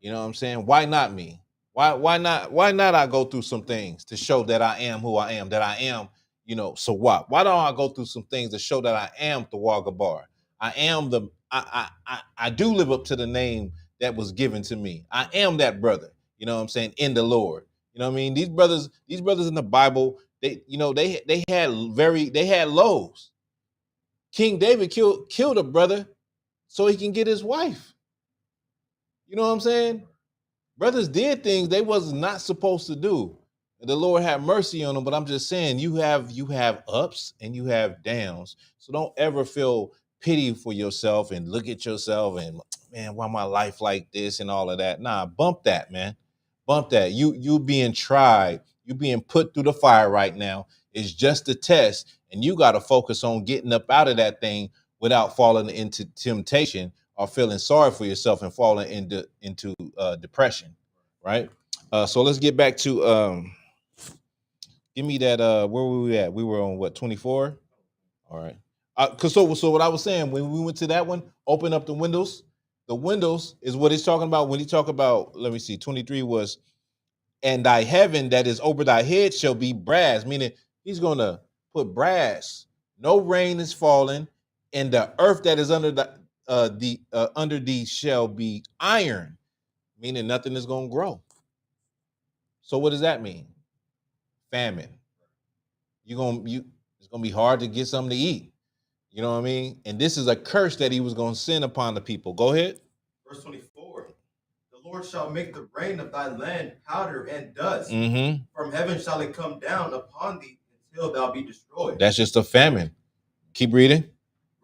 You know what I'm saying? Why not me? Why not I go through some things to show that I am who I am, that I am, Sawab? Why don't I go through some things to show that I am the Wagabar? I do live up to the name that was given to me. I am that brother, you know what I'm saying, in the Lord. You know what I mean? These brothers in the Bible, they had lows. King David killed a brother so he can get his wife. You know what I'm saying? Brothers did things they was not supposed to do. The Lord had mercy on them, but I'm just saying you have ups and you have downs. So don't ever feel pity for yourself and look at yourself and, man, why my life like this and all of that. Nah, bump that, man. Bump that. You being tried, you being put through the fire right now is just a test, and you got to focus on getting up out of that thing without falling into temptation or feeling sorry for yourself and falling into depression, right? So let's get back to give me that where were we at? We were on what, 24? All right. So what I was saying, when we went to that one, open up the windows. The windows is what he's talking about when he talk about, let me see, 23 was, and thy heaven that is over thy head shall be brass, meaning he's gonna put brass. No rain is falling, and the earth that is under under thee shall be iron, meaning nothing is gonna grow. So what does that mean? Famine. It's gonna be hard to get something to eat. You know what I mean? And this is a curse that he was gonna send upon the people. Go ahead. Verse 24. The Lord shall make the rain of thy land powder and dust. From heaven shall it come down upon thee until thou be destroyed. That's just a famine. Keep reading.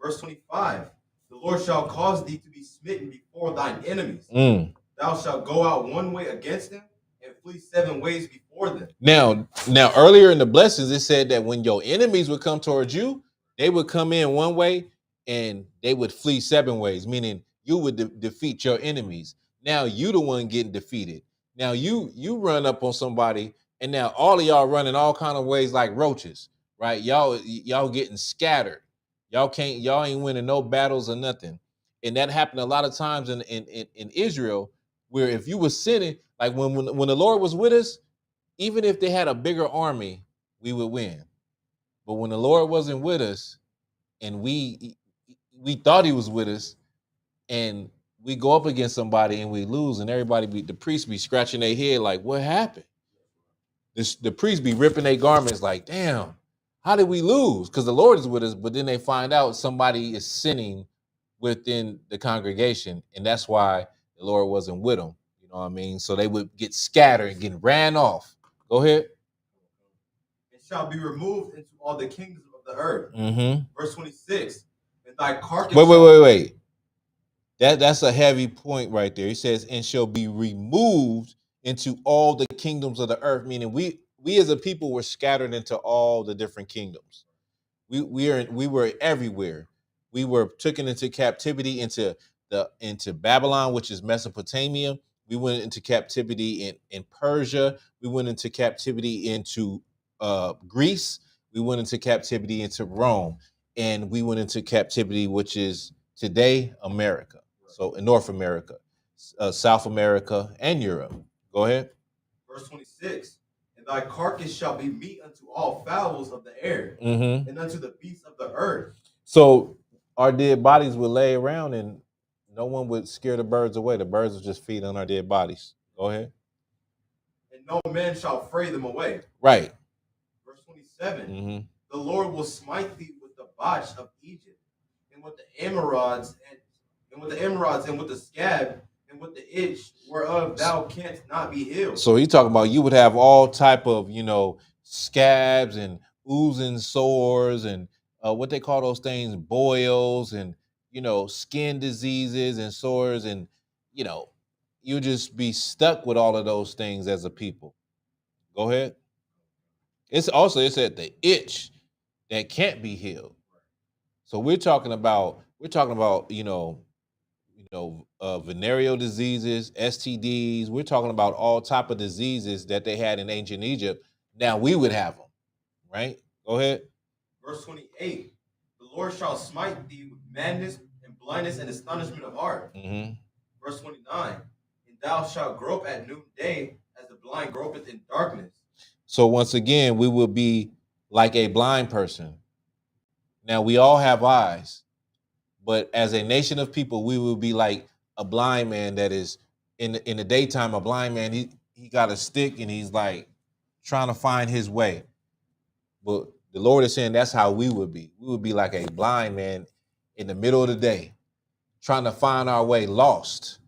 Verse 25. The Lord shall cause thee to be smitten before thine enemies. Thou shalt go out one way against them and flee 7 ways before them. Now, earlier in the blessings, it said that when your enemies would come towards you, they would come in one way and they would flee 7 ways, meaning you would defeat your enemies. Now you the one getting defeated. Now you run up on somebody, and now all of y'all running all kind of ways like roaches, right? Y'all getting scattered. Y'all ain't winning no battles or nothing. And that happened a lot of times in Israel, where if you were sinning, like when the Lord was with us, even if they had a bigger army, we would win. But when the Lord wasn't with us, and we thought he was with us, and we go up against somebody and we lose, and the priests be scratching their head like, what happened? The priests be ripping their garments like, damn, how did we lose? Because the Lord is with us, but then they find out somebody is sinning within the congregation, and that's why the Lord wasn't with them. You know what I mean? So they would get scattered and get ran off. Go ahead. It shall be removed into all the kingdoms of the earth. Verse 26. And thy carcass. Wait. That's a heavy point right there. He says, and shall be removed into all the kingdoms of the earth, meaning we as a people were scattered into all the different kingdoms. We were everywhere. We were taken into captivity into Babylon, which is Mesopotamia. We went into captivity in Persia. We went into captivity into Greece. We went into captivity into Rome, and we went into captivity, which is today America. So in North America, South America, and Europe. Go ahead. Verse 26. And thy carcass shall be meat unto all fowls of the air, and unto the beasts of the earth. So our dead bodies would lay around, and no one would scare the birds away. The birds would just feed on our dead bodies. Go ahead. And no man shall fray them away. Right. Verse 27. The Lord will smite thee with the botch of Egypt, and with the emerods, and with the scab, and with the itch whereof thou canst not be healed. So he talking about you would have all type of, scabs and oozing sores and what they call those things, boils and, skin diseases and sores, and, you just be stuck with all of those things as a people. Go ahead. It said the itch that can't be healed. So we're talking about, venereal diseases, STDs. We're talking about all type of diseases that they had in ancient Egypt. Now we would have them, right? Go ahead. Verse 28, the Lord shall smite thee with madness and blindness and astonishment of heart. Mm-hmm. Verse 29, and thou shalt grope at noonday as the blind gropeth in darkness. So once again, we will be like a blind person. Now we all have eyes, but as a nation of people, we will be like a blind man that is in the daytime. A blind man, he got a stick and he's like trying to find his way. But the Lord is saying that's how we would be. We would be like a blind man in the middle of the day, trying to find our way, lost.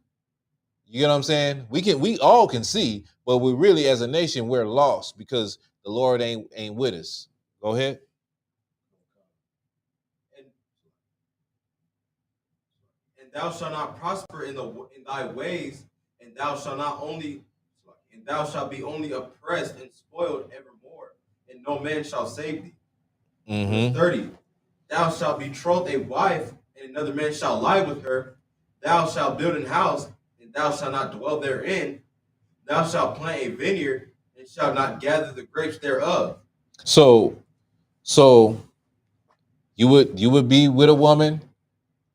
You get what I'm saying? We all can see, but we really, as a nation, we're lost because the Lord ain't with us. Go ahead. And thou shalt not prosper in thy ways, and thou shalt be only oppressed and spoiled evermore, and no man shall save thee. Mm-hmm. 30. Thou shalt betroth a wife, and another man shall lie with her. Thou shalt build an house, and thou shalt not dwell therein. Thou shalt plant a vineyard, and shalt not gather the grapes thereof. So you would be with a woman,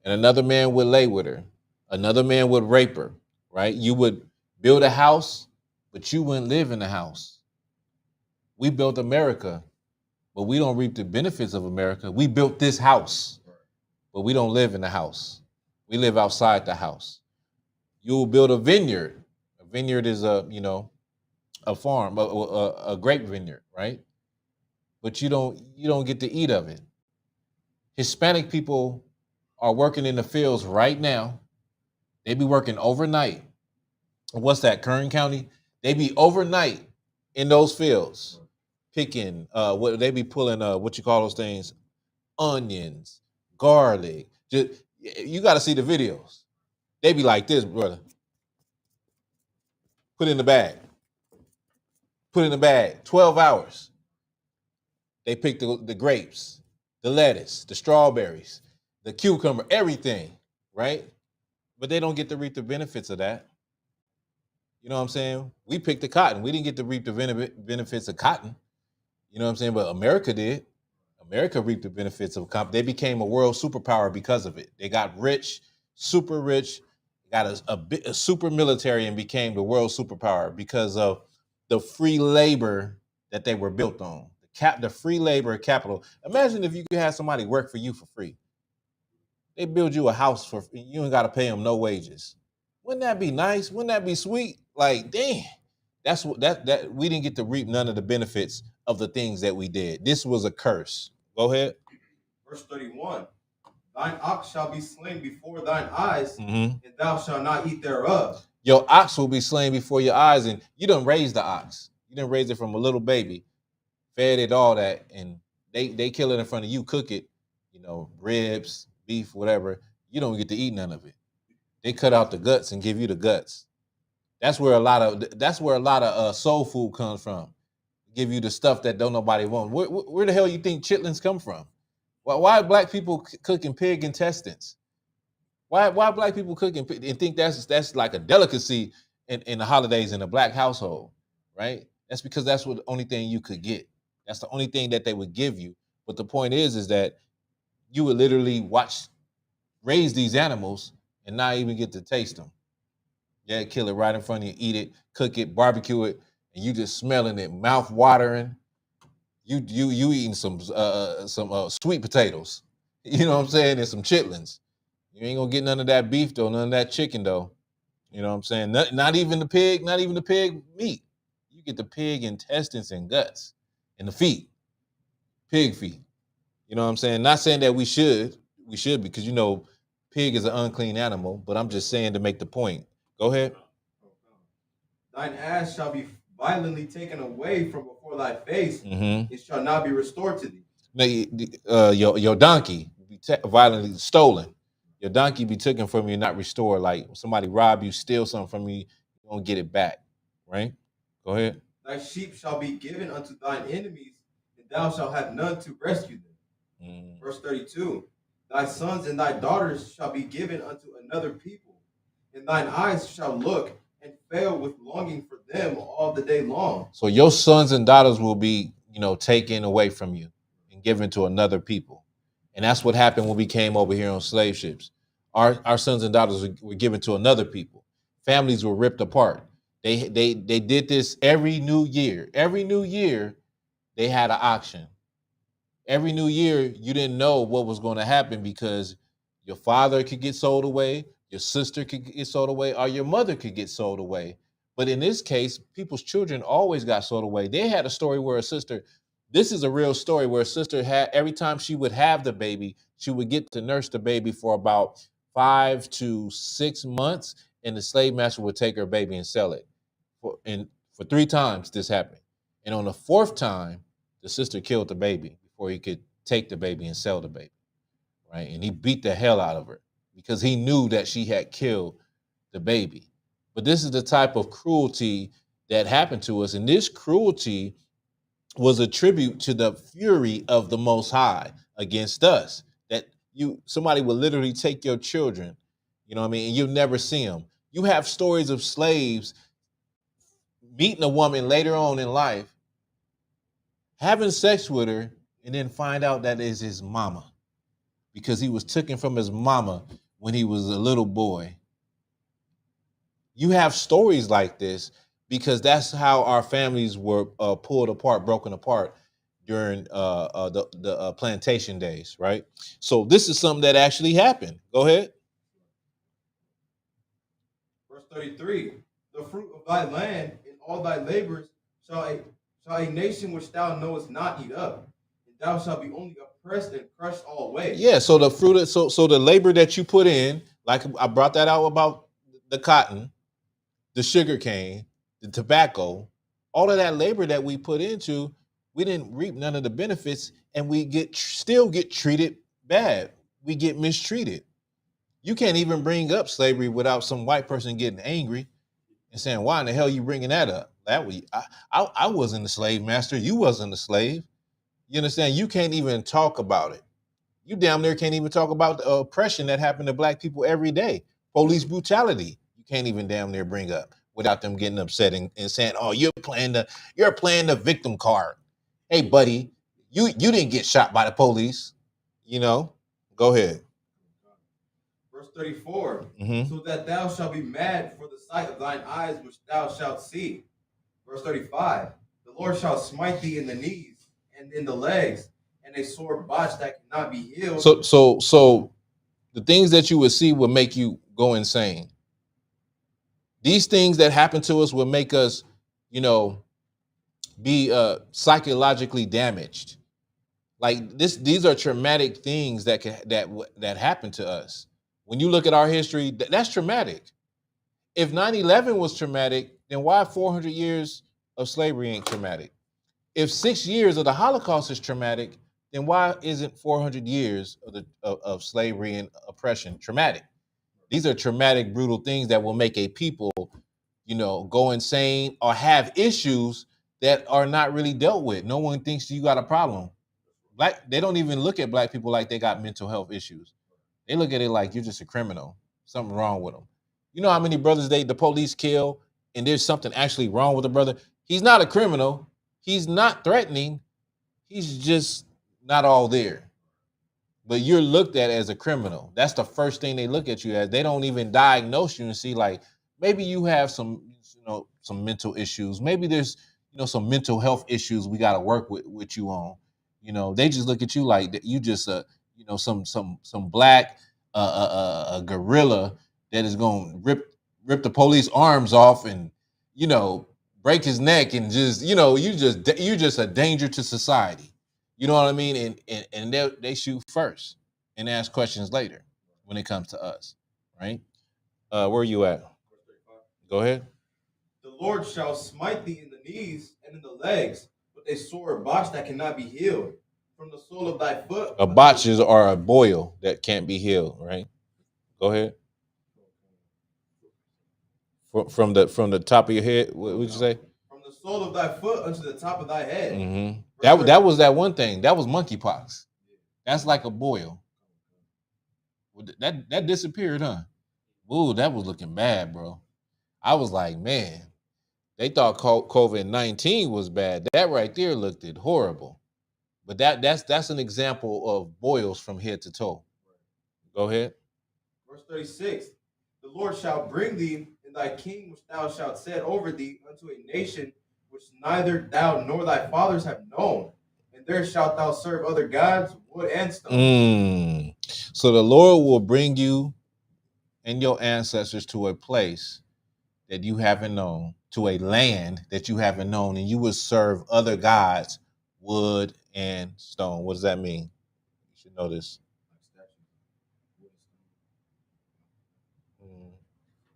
and another man would lay with her. Another man would rape her, right? You would build a house, but you wouldn't live in the house. We built America, but we don't reap the benefits of America. We built this house, but we don't live in the house. We live outside the house. You'll build a vineyard. A vineyard is a farm, a grape vineyard, right? But you don't get to eat of it. Hispanic people are working in the fields right now. They be working overnight. What's that, Kern County? They be overnight in those fields, picking what they be pulling what you call those things, onions, garlic. You got to see the videos. They be like this, brother. Put in the bag. Put in the bag. 12 hours. They pick the grapes, the lettuce, the strawberries, the cucumber, everything, right? But they don't get to reap the benefits of that. You know what I'm saying? We picked the cotton. We didn't get to reap the benefits of cotton. You know what I'm saying? But America did. America reaped the benefits of cotton. They became a world superpower because of it. They got rich, got a super military, and became the world superpower because of the free labor that they were built on. The free labor capital. Imagine if you could have somebody work for you for free. They build you a house for you ain't got to pay them no wages. Wouldn't that be nice? Wouldn't that be sweet? Like, damn, that's what that we didn't get to reap none of the benefits of the things that we did. This was a curse. Go ahead. Verse 31. Thine ox shall be slain before thine eyes, Mm-hmm. and thou shalt not eat thereof. Your ox will be slain before your eyes, and you done raised the ox. You done raised it from a little baby, fed it all that, and they kill it in front of you, cook it, ribs, beef, whatever. You don't get to eat none of it. They cut out the guts and give you the guts. That's where a lot of soul food comes from. Give you the stuff that don't nobody want. Where the hell you think chitlins come from? Why are black people cooking pig intestines? Why black people cooking and think that's like a delicacy in the holidays in a black household, right? That's because that's what the only thing you could get. That's the only thing that they would give you. But the point is that you would literally raise these animals and not even get to taste them. Yeah, kill it right in front of you, eat it, cook it, barbecue it, and you just smelling it, mouth watering. You eating some sweet potatoes, you know what I'm saying, and some chitlins. You ain't gonna get none of that beef though, none of that chicken though. You know what I'm saying? Not even the pig meat. You get the pig intestines and guts and the feet, pig feet. You know what I'm saying? Not saying that we should because pig is an unclean animal, but I'm just saying to make the point. Go ahead. Thine ass shall be violently taken away from before thy face. Mm-hmm. It shall not be restored to thee. Now, your donkey be violently stolen. Your donkey be taken from you and not restored. Like somebody rob you, steal something from you, you don't get it back. Right? Go ahead. Thy sheep shall be given unto thine enemies, and thou shalt have none to rescue them. Mm. Verse 32. Thy sons and thy daughters shall be given unto another people, and thine eyes shall look and fail with longing for them all the day long. So your sons and daughters will be, taken away from you and given to another people. And that's what happened when we came over here on slave ships. Our sons and daughters were given to another people. Families were ripped apart. They did this every new year. Every new year, they had an auction. Every new year, you didn't know what was going to happen because your father could get sold away, your sister could get sold away, or your mother could get sold away. But in this case, people's children always got sold away. They had a story where a sister, this is a real story where a sister had, every time she would have the baby, she would get to nurse the baby for about 5 to 6 months, and the slave master would take her baby and sell it. For 3 times this happened. And on the 4th time, the sister killed the baby before he could take the baby and sell the baby, right? And he beat the hell out of her because he knew that she had killed the baby. But this is the type of cruelty that happened to us. And this cruelty was a tribute to the fury of the Most High against us. That somebody will literally take your children, and you'll never see them. You have stories of slaves meeting a woman later on in life, having sex with her, and then find out that is his mama because he was taken from his mama when he was a little boy. You have stories like this because that's how our families were pulled apart, broken apart during the plantation days, right? So this is something that actually happened. Go ahead. Verse 33, the fruit of thy land and all thy labors shall a nation which thou knowest not eat up, and thou shalt be only oppressed and crushed all ways. Yeah, so the fruit, so the labor that you put in, like I brought that out about the cotton, the sugar cane, the tobacco, all of that labor that we put into, we didn't reap none of the benefits, and we still get treated bad. We get mistreated. You can't even bring up slavery without some white person getting angry and saying, "Why in the hell are you bringing that up? I wasn't a slave master. You wasn't a slave." You understand? You can't even talk about it. You damn near can't even talk about the oppression that happened to black people every day. Police brutality. You can't even damn near bring up without them getting upset and saying, "Oh, you're playing the victim card." Hey, buddy, you didn't get shot by the police. Go ahead. Verse 34, so that thou shalt be mad for the sight of thine eyes which thou shalt see. Verse 35, the Lord shall smite thee in the knees and in the legs, and a sore botch that cannot be healed. So the things that you would see will make you go insane. These things that happen to us will make us, be psychologically damaged. Like these are traumatic things that happen to us. When you look at our history, that's traumatic. If 9/11 was traumatic, then why 400 years of slavery ain't traumatic? If 6 years of the Holocaust is traumatic, then why isn't 400 years of slavery and oppression traumatic? These are traumatic, brutal things that will make a people, go insane or have issues that are not really dealt with. No one thinks you got a problem. They don't even look at black people like they got mental health issues. They look at it like you're just a criminal. Something wrong with them. You know how many brothers the police kill and there's something actually wrong with the brother? He's not a criminal. He's not threatening. He's just not all there. But you're looked at as a criminal. That's the first thing they look at you as. They don't even diagnose you and see like maybe you have some mental issues. Maybe there's some mental health issues we got to work with you on. They just look at you like you just some black gorilla that is gonna rip the police arms off and break his neck and just you're just a danger to society. You know what I mean? And they shoot first and ask questions later when it comes to us, right? Where are you at? Go ahead. The Lord shall smite thee in the knees and in the legs with a sore botch that cannot be healed. From the sole of thy foot. A botch is or a boil that can't be healed, right? Go ahead. From the top of your head, what would you say? From the sole of thy foot unto the top of thy head. Mm-hmm. That was that one thing. That was monkeypox. That's like a boil. That disappeared, huh? Ooh, that was looking bad, bro. I was like, man, they thought COVID-19 was bad. That right there looked horrible. But that's an example of boils from head to toe. Go ahead. Verse 36. The Lord shall bring thee and thy king which thou shalt set over thee unto a nation which neither thou nor thy fathers have known. And there shalt thou serve other gods, wood and stone. So the Lord will bring you and your ancestors to a place that you haven't known, to a land that you haven't known, and you will serve other gods, wood and stone. What does that mean? You should know this.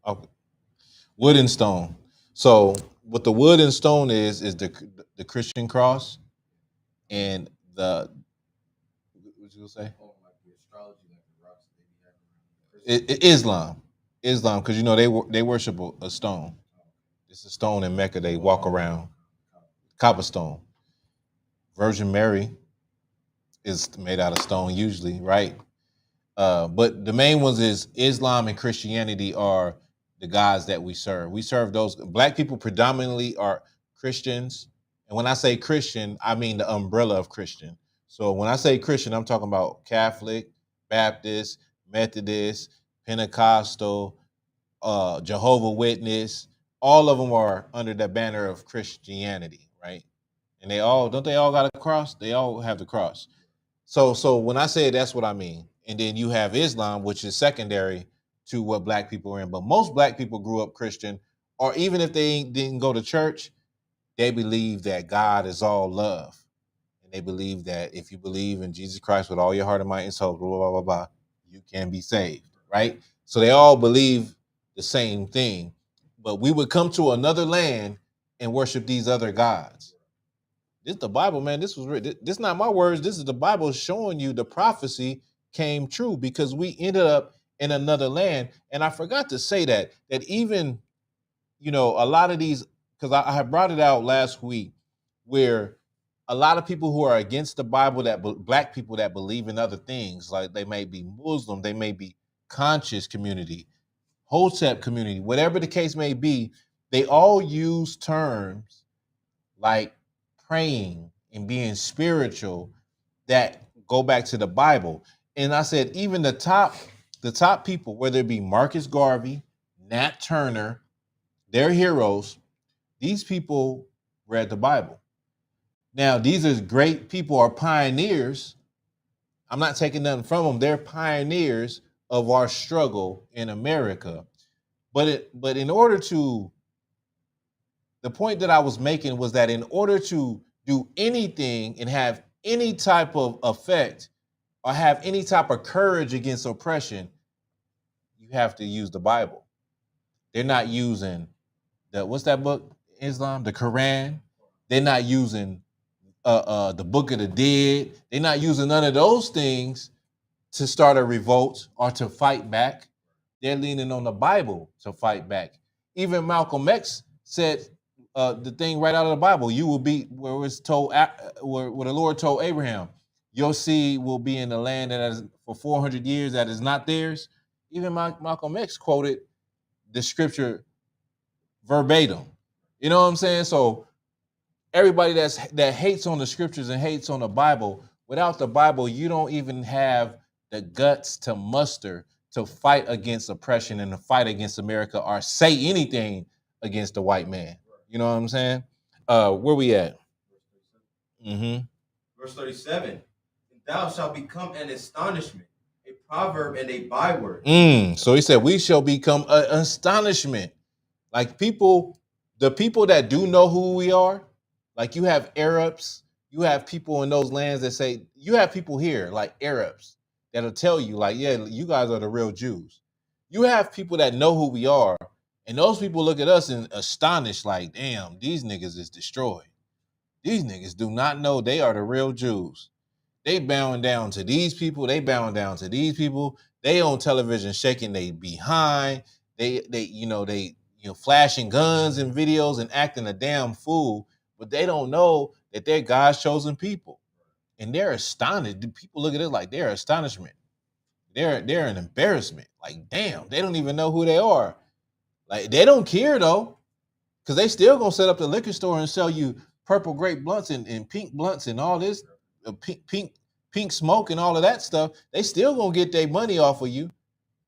Okay. Wood and stone. So what the wood and stone is the Christian cross and the what you gonna say? Islam, because you know they worship a stone. It's a stone in Mecca. They walk around, cobblestone. Virgin Mary is made out of stone usually, right? But the main ones is Islam and Christianity are the gods that we serve. We serve those. Black people predominantly are Christians, and when I say Christian, I mean the umbrella of Christian. So when I say Christian, I'm talking about Catholic, Baptist, Methodist, Pentecostal, Jehovah Witness. All of them are under the banner of Christianity, right? And they all got a cross? They all have the cross. So when I say it, that's what I mean. And then you have Islam, which is secondary to what black people are in. But most black people grew up Christian, or even if they didn't go to church, they believe that God is all love. And they believe that if you believe in Jesus Christ with all your heart and mind and soul, blah, blah, blah, blah, you can be saved, right? So they all believe the same thing. But we would come to another land and worship these other gods. This is the Bible, man. This was written. This is not my words. This is the Bible showing you the prophecy came true because we ended up in another land. And I forgot to say that even, you know, a lot of these, because I had brought it out last week, where a lot of people who are against the Bible, black people that believe in other things, like they may be Muslim, they may be conscious community, Hotep community, whatever the case may be, they all use terms like praying and being spiritual that go back to the Bible. And I said, even the top people, whether it be Marcus Garvey, Nat Turner, their heroes, these people read the Bible. Now, these are great people, are pioneers. I'm not taking nothing from them. They're pioneers of our struggle in America. But in order to, the point that I was making was that in order to do anything and have any type of effect or have any type of courage against oppression, you have to use the Bible. They're not using what's that book? Islam, the Quran. They're not using the Book of the Dead. They're not using none of those things to start a revolt or to fight back. They're leaning on the Bible to fight back. Even Malcolm X said the thing right out of the Bible. You will be where it's told, where the Lord told Abraham, your seed will be in the land that is for 400 years that is not theirs. Even Malcolm X quoted the scripture verbatim. You know what I'm saying? So everybody that hates on the scriptures and hates on the Bible, without the Bible, you don't even have the guts to muster to fight against oppression and to fight against America or say anything against the white man. You know what I'm saying? Where we at? Verse 37. And thou shalt become an astonishment, a proverb and a byword. So he said, we shall become an astonishment. Like the people that do know who we are, like you have Arabs, you have people in those lands that say, you have people here, like Arabs, that'll tell you, like, yeah, you guys are the real Jews. You have people that know who we are, and those people look at us and astonished, like, damn, these niggas is destroyed. These niggas do not know they are the real Jews. They bowing down to these people. They bowing down to these people. They on television shaking they behind. They flashing guns and videos and acting a damn fool, but they don't know that they're God's chosen people. And they're astonished. People look at it like they're astonishment. they're an embarrassment. Like, damn, they don't even know who they are. Like, they don't care though, because they still gonna set up the liquor store and sell you purple grape blunts and pink blunts and all this pink smoke and all of that stuff. They still gonna get their money off of you.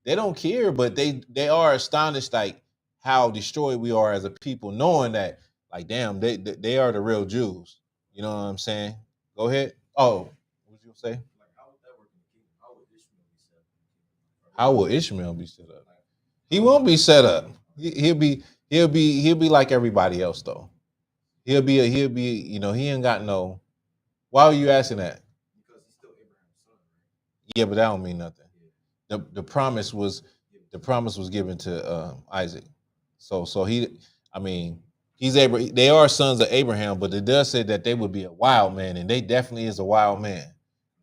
They don't care, but they are astonished like how destroyed we are as a people, knowing that like damn, they are the real Jews. You know what I'm saying? Go ahead. Oh, what was you gonna say? How will Ishmael be set up? He won't be set up. He'll be like everybody else though. He'll be he ain't got no. Why are you asking that? Because he's still Abraham's son, right? Yeah, but that don't mean nothing. The promise was given to Isaac. So they are sons of Abraham, but it does say that they would be a wild man, and they definitely is a wild man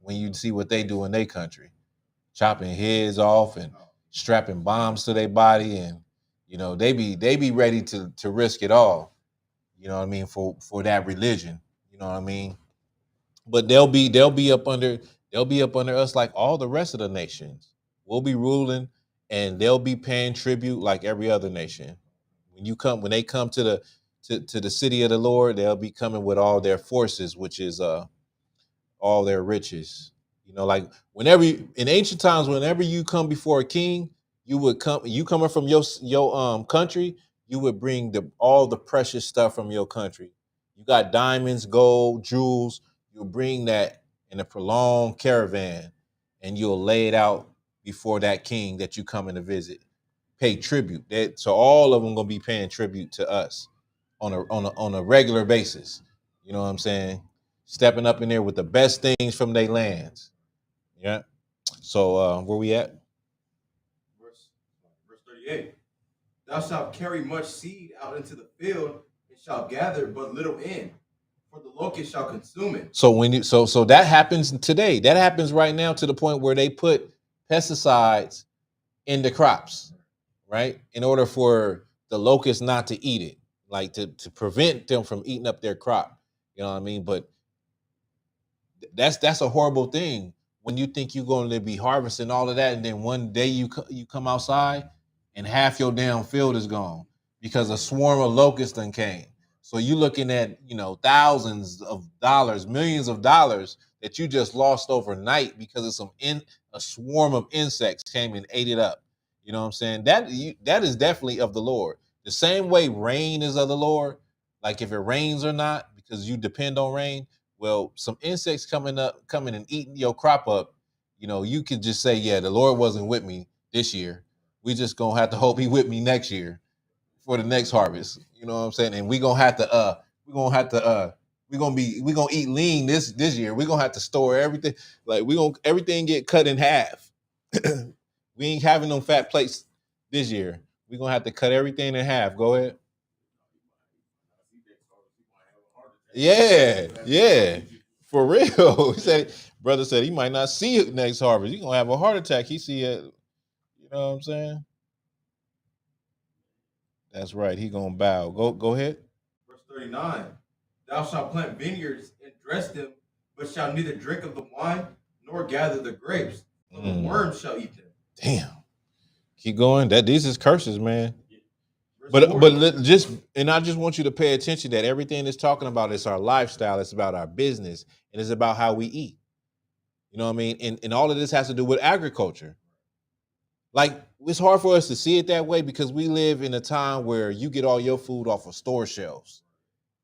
when you see what they do in their country, chopping heads off and strapping bombs to their body, and they be ready to risk it all. You know what I mean, for that religion. You know what I mean. But they'll be up under us like all the rest of the nations. We'll be ruling, and they'll be paying tribute like every other nation. When they come to the city of the Lord, they'll be coming with all their forces, which is all their riches. Like in ancient times, whenever you come before a king, you coming from your country, you would bring all the precious stuff from your country. You got diamonds, gold, jewels. You'll bring that in a prolonged caravan, and you'll lay it out before that king that you coming to visit. Pay tribute. So all of them gonna be paying tribute to us on a regular basis. You know what I'm saying? Stepping up in there with the best things from their lands. Yeah. So where we at? Verse 38. Thou shalt carry much seed out into the field, and shalt gather but little in, for the locust shall consume it. So that happens today. That happens right now to the point where they put pesticides in the crops, right? In order for the locust not to eat it, like to prevent them from eating up their crop. You know what I mean? But that's a horrible thing when you think you're going to be harvesting all of that, and then one day you come outside and half your damn field is gone because a swarm of locusts done came. So you're looking at thousands of dollars, millions of dollars that you just lost overnight because of a swarm of insects came and ate it up. You know what I'm saying? That is definitely of the Lord. The same way rain is of the Lord, like if it rains or not, because you depend on rain. Well, some insects coming and eating your crop up, you could just say, yeah, the Lord wasn't with me this year. We just gonna have to hope He with me next year for the next harvest. You know what I'm saying? And we gonna eat lean this year. We're gonna have to store everything. Like everything get cut in half. We ain't having them fat plates this year. We're gonna have to cut everything in half. Go ahead. Yeah, for real. Brother said he might not see it next harvest. He gonna have a heart attack. He see it. You know what I'm saying? That's right. He gonna bow. Go ahead. Verse 39. Thou shalt plant vineyards and dress them, but shalt neither drink of the wine nor gather the grapes. For the worms shall eat them. Damn. Keep going. These is curses, man. Verse But 40. I just want you to pay attention that everything it's talking about is our lifestyle. It's about our business, and it's about how we eat. You know what I mean? And all of this has to do with agriculture. Like, it's hard for us to see it that way because we live in a time where you get all your food off of store shelves.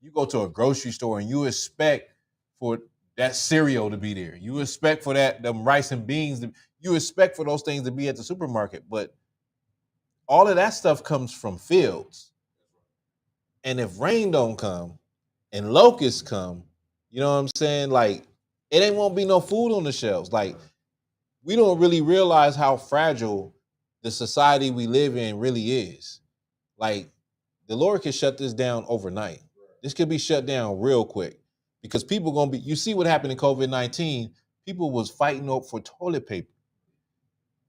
You go to a grocery store and you expect for that cereal to be there. You expect for them rice and beans. You expect for those things to be at the supermarket. But all of that stuff comes from fields. And if rain don't come and locusts come, you know what I'm saying? Like, it won't be no food on the shelves. Like, we don't really realize how fragile the society we live in really is. Like, the Lord can shut this down overnight. This could be shut down real quick because people you see what happened in COVID-19. People was fighting up for toilet paper.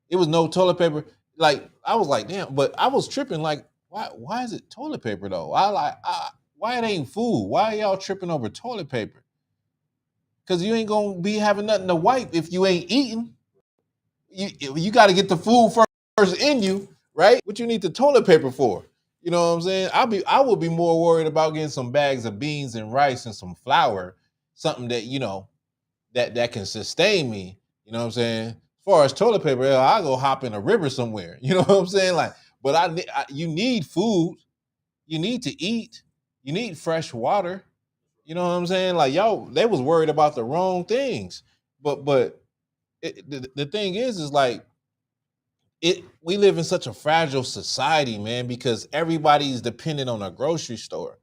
It was no toilet paper. Like, I was like, damn, but I was tripping. Like, why is it toilet paper though? Why it ain't food? Why are y'all tripping over toilet paper? Because you ain't gonna be having nothing to wipe if you ain't eating. You got to get the food first in you, right? What you need the toilet paper for? You know what I'm saying? I would be more worried about getting some bags of beans and rice and some flour, something that that can sustain me. You know what I'm saying? As far as toilet paper, I'll go hop in a river somewhere. You know what I'm saying? Like, but you need food. You need to eat. You need fresh water. You know what I'm saying? Like y'all, they was worried about the wrong things. But the thing is like we live in such a fragile society, man, because everybody's dependent on a grocery store.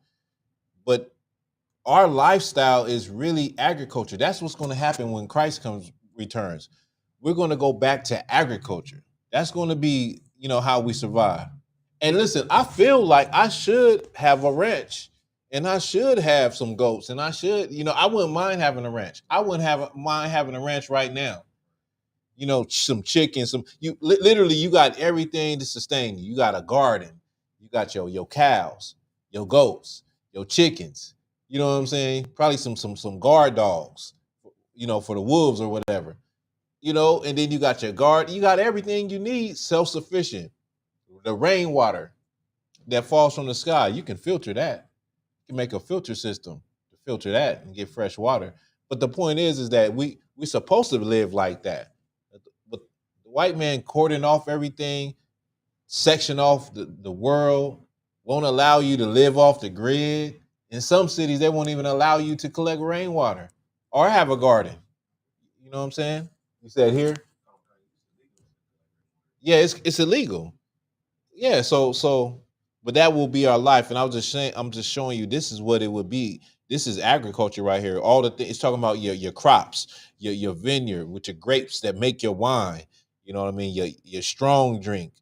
But our lifestyle is really agriculture. That's what's going to happen when Christ returns. We're going to go back to agriculture. That's going to be, how we survive. And listen, I feel like I should have a ranch and I should have some goats and I should, I wouldn't mind having a ranch. I wouldn't mind having a ranch right now. Some chicken, literally you got everything to sustain you. You got a garden. You got your cows, your goats, your chickens. You know what I'm saying? Probably some guard dogs, for the wolves or whatever. And then you got your guard. You got everything you need, self-sufficient. The rainwater that falls from the sky, you can filter that. You can make a filter system to filter that and get fresh water. But the point is that we're supposed to live like that. But the white man cordon off everything, section off the world, won't allow you to live off the grid. In some cities, they won't even allow you to collect rainwater or have a garden. You know what I'm saying? You said here? Yeah, it's illegal. Yeah, but that will be our life. And I'm just showing you this is what it would be. This is agriculture right here. All the things it's talking about your crops, your vineyard with your grapes that make your wine. You know what I mean? Your strong drink,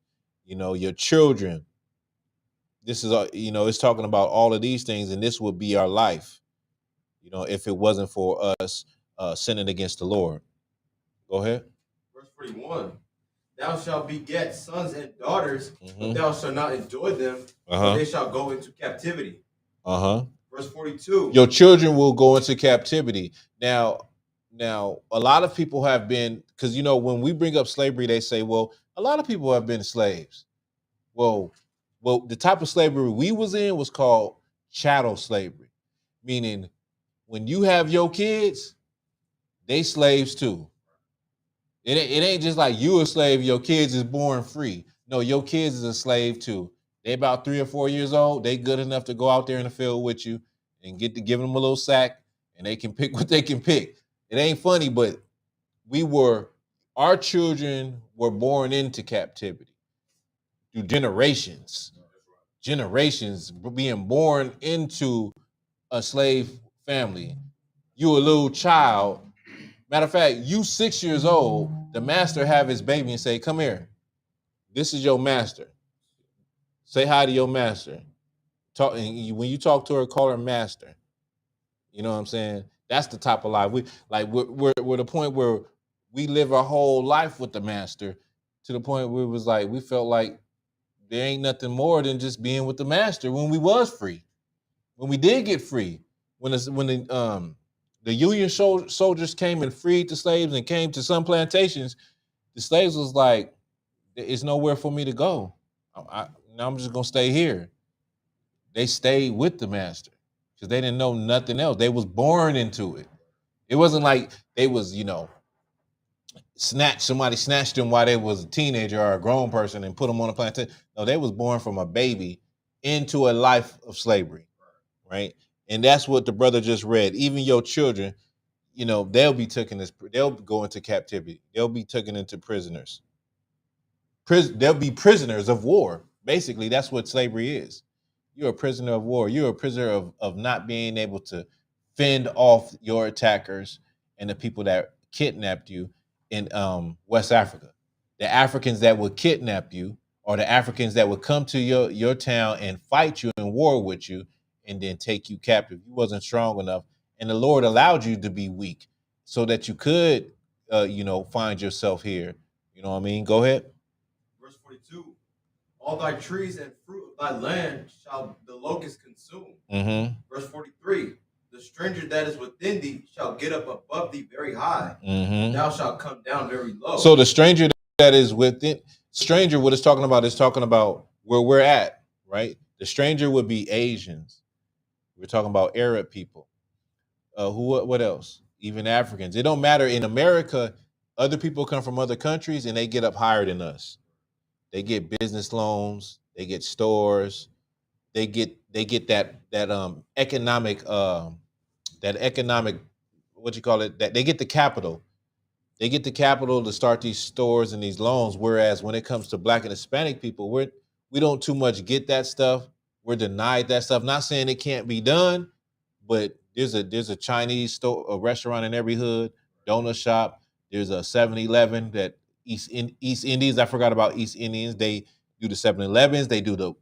your children. This is it's talking about all of these things, and this would be our life, if it wasn't for us sinning against the Lord. Go ahead. Verse 41. Thou shalt beget sons and daughters, but thou shalt not enjoy them, for they shall go into captivity. Verse 42. Your children will go into captivity. Now, a lot of people have been, because when we bring up slavery, they say, well, a lot of people have been slaves. Well, the type of slavery we was in was called chattel slavery, meaning when you have your kids, they slaves too. It ain't just like you a slave, your kids is born free. No, your kids is a slave too. They about 3 or 4 years old. They good enough to go out there in the field with you and get to give them a little sack, and they can pick what they can pick. It ain't funny, but our children were born into captivity through generations being born into a slave family. You a little child. Matter of fact, you 6 years old, the master have his baby and say, come here. This is your master. Say hi to your master. When you talk to her, call her master. You know what I'm saying? That's the type of life we're the point where we live our whole life with the master, to the point where it was like we felt like there ain't nothing more than just being with the master when we was free. When we did get free. When the Union soldiers came and freed the slaves and came to some plantations, the slaves was like, there's nowhere for me to go. I'm just going to stay here. They stayed with the master because they didn't know nothing else. They was born into it. It wasn't like they was, somebody snatched them while they was a teenager or a grown person and put them on a plantation. No, they was born from a baby into a life of slavery, right? And that's what the brother just read. Even your children, they'll be they'll go into captivity. They'll be taken into prisoners. They'll be prisoners of war. Basically, that's what slavery is. You're a prisoner of war. You're a prisoner of not being able to fend off your attackers and the people that kidnapped you in West Africa. The Africans that would kidnap you, or the Africans that would come to your town and fight you in war with you and then take you captive. You wasn't strong enough. And the Lord allowed you to be weak so that you could, find yourself here. You know what I mean? Go ahead. Verse 42. All thy trees and fruit of thy land shall the locust consume. Verse 43. The stranger that is within thee shall get up above thee very high. Thou shalt come down very low. So the stranger that is within stranger, what it's talking about is talking about where we're at, right? The stranger would be Asians. We're talking about Arab people. What else? Even Africans. It don't matter. In America, other people come from other countries and they get up higher than us. They get business loans, they get stores, they get that economic what you call it, that they get the capital. They get the capital to start these stores and these loans. Whereas when it comes to Black and Hispanic people, we don't too much get that stuff. We're denied that stuff. Not saying it can't be done, but there's a Chinese store, a restaurant in every hood, donut shop. There's a 7-Eleven that East Indians. I forgot about East Indians. They do the 7-Elevens. They do the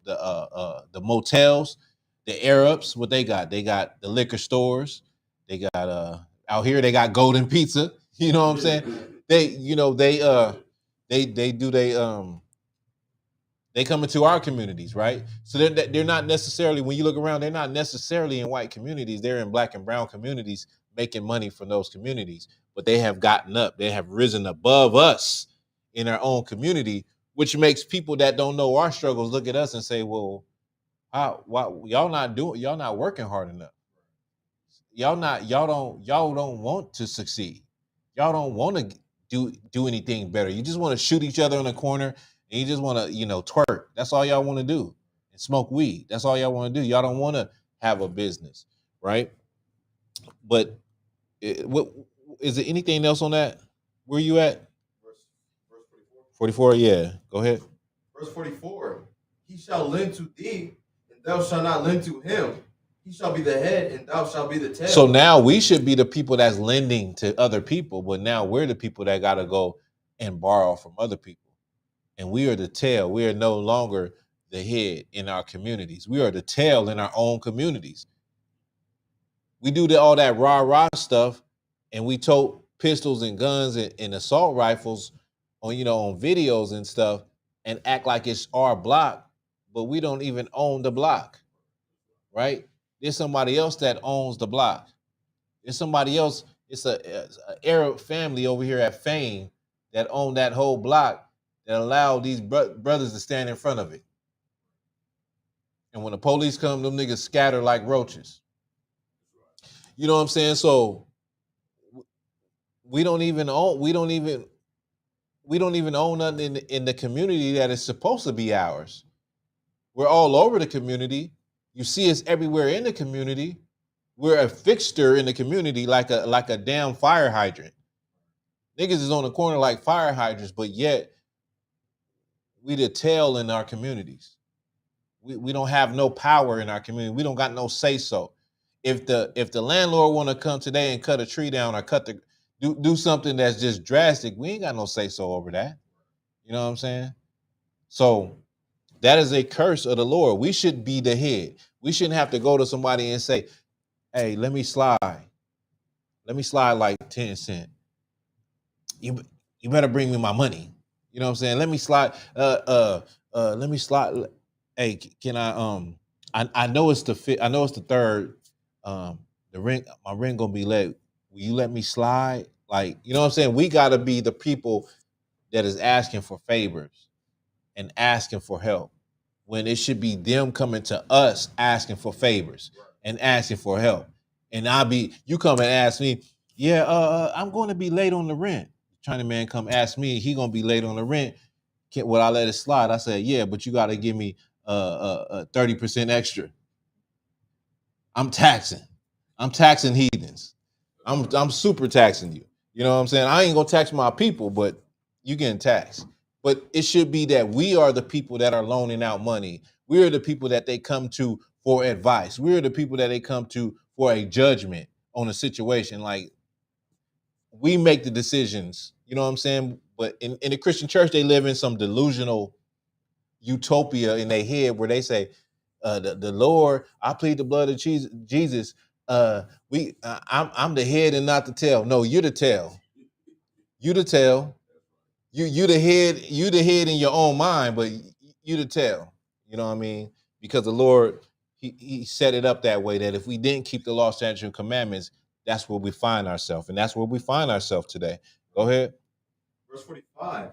motels. The Arabs, what they got? They got the liquor stores. They got out here. They got Golden Pizza. You know what I'm saying? They come into our communities, right? So they're not necessarily, when you look around, they're not necessarily in white communities. They're in Black and brown communities making money from those communities. But they have gotten up. They have risen above us in our own community, which makes people that don't know our struggles look at us and say, well, why y'all not working hard enough. Y'all don't want to succeed. Y'all don't want to do anything better. You just want to shoot each other in the corner and you just want to, twerk. That's all y'all want to do. And smoke weed. That's all y'all want to do. Y'all don't want to have a business, right? But what is there anything else on that? Where you at? Verse 44, yeah. Go ahead. Verse 44. He shall lend to thee, and thou shalt not lend to him. He shall be the head, and thou shalt be the tail. So now we should be the people that's lending to other people, but now we're the people that got to go and borrow from other people. And we are the tail. We are no longer the head in our communities. We are the tail in our own communities. We do all that rah-rah stuff, and we tote pistols and guns and assault rifles on videos and stuff and act like it's our block, but we don't even own the block, right? There's somebody else that owns the block. There's somebody else. It's an Arab family over here at Fame that own that whole block that allowed these brothers to stand in front of it. And when the police come, them niggas scatter like roaches. You know what I'm saying? So we don't even own nothing in the community that is supposed to be ours. We're all over the community. You see us everywhere in the community. We're a fixture in the community like a damn fire hydrant. Niggas is on the corner like fire hydrants, but yet we the tail in our communities. We don't have no power in our community. We don't got no say so. If the landlord want to come today and cut a tree down or do something that's just drastic, we ain't got no say so over that. You know what I'm saying? So that is a curse of the Lord. We should be the head. We shouldn't have to go to somebody and say, hey, let me slide. Let me slide like 10 cents. You better bring me my money. You know what I'm saying? Let me slide. Let me slide. Hey, can I know it's the fifth. I know it's the third. The ring, my ring gonna be late. Will you let me slide? Like, you know what I'm saying? We gotta be the people that is asking for favors and asking for help, when it should be them coming to us asking for favors and asking for help. And you come and ask me, I'm going to be late on the rent. China man come ask me, he gonna be late on the rent. Would I let it slide? I said, yeah, but you got to give me 30% extra. I'm taxing heathens. I'm super taxing you. You know what I'm saying? I ain't gonna tax my people, but you getting taxed. But it should be that we are the people that are loaning out money. We are the people that they come to for advice. We are the people that they come to for a judgment on a situation. Like, we make the decisions, you know what I'm saying? But in the Christian church, they live in some delusional utopia in their head where they say, the Lord, I plead the blood of Jesus. I'm the head and not the tail. No, you're the tail. You the tail. You the head. You the head in your own mind, but you the tail. You know what I mean? Because the Lord, he set it up that way that if we didn't keep the law, statutes, and commandments, that's where we find ourselves, and that's where we find ourselves today. Go ahead. Verse 45.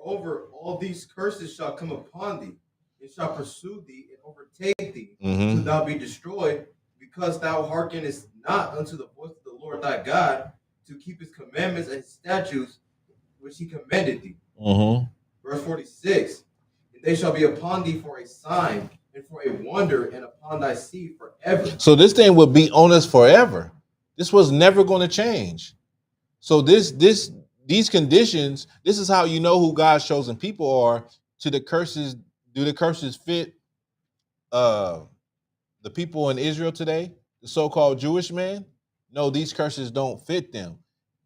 Moreover, all these curses shall come upon thee, and shall pursue thee and overtake thee, Mm-hmm. till thou be destroyed, because thou hearkenest not unto the voice of the Lord thy God, to keep his commandments and statutes which he commanded thee. Mm-hmm. Verse 46, and they shall be upon thee for a sign and for a wonder, and upon thy seed forever. So this thing would be on us forever. This was never going to change. So these conditions, this is how you know who God's chosen people are. To the curses, do the curses fit the people in Israel today, the so-called Jewish man? No, these curses don't fit them.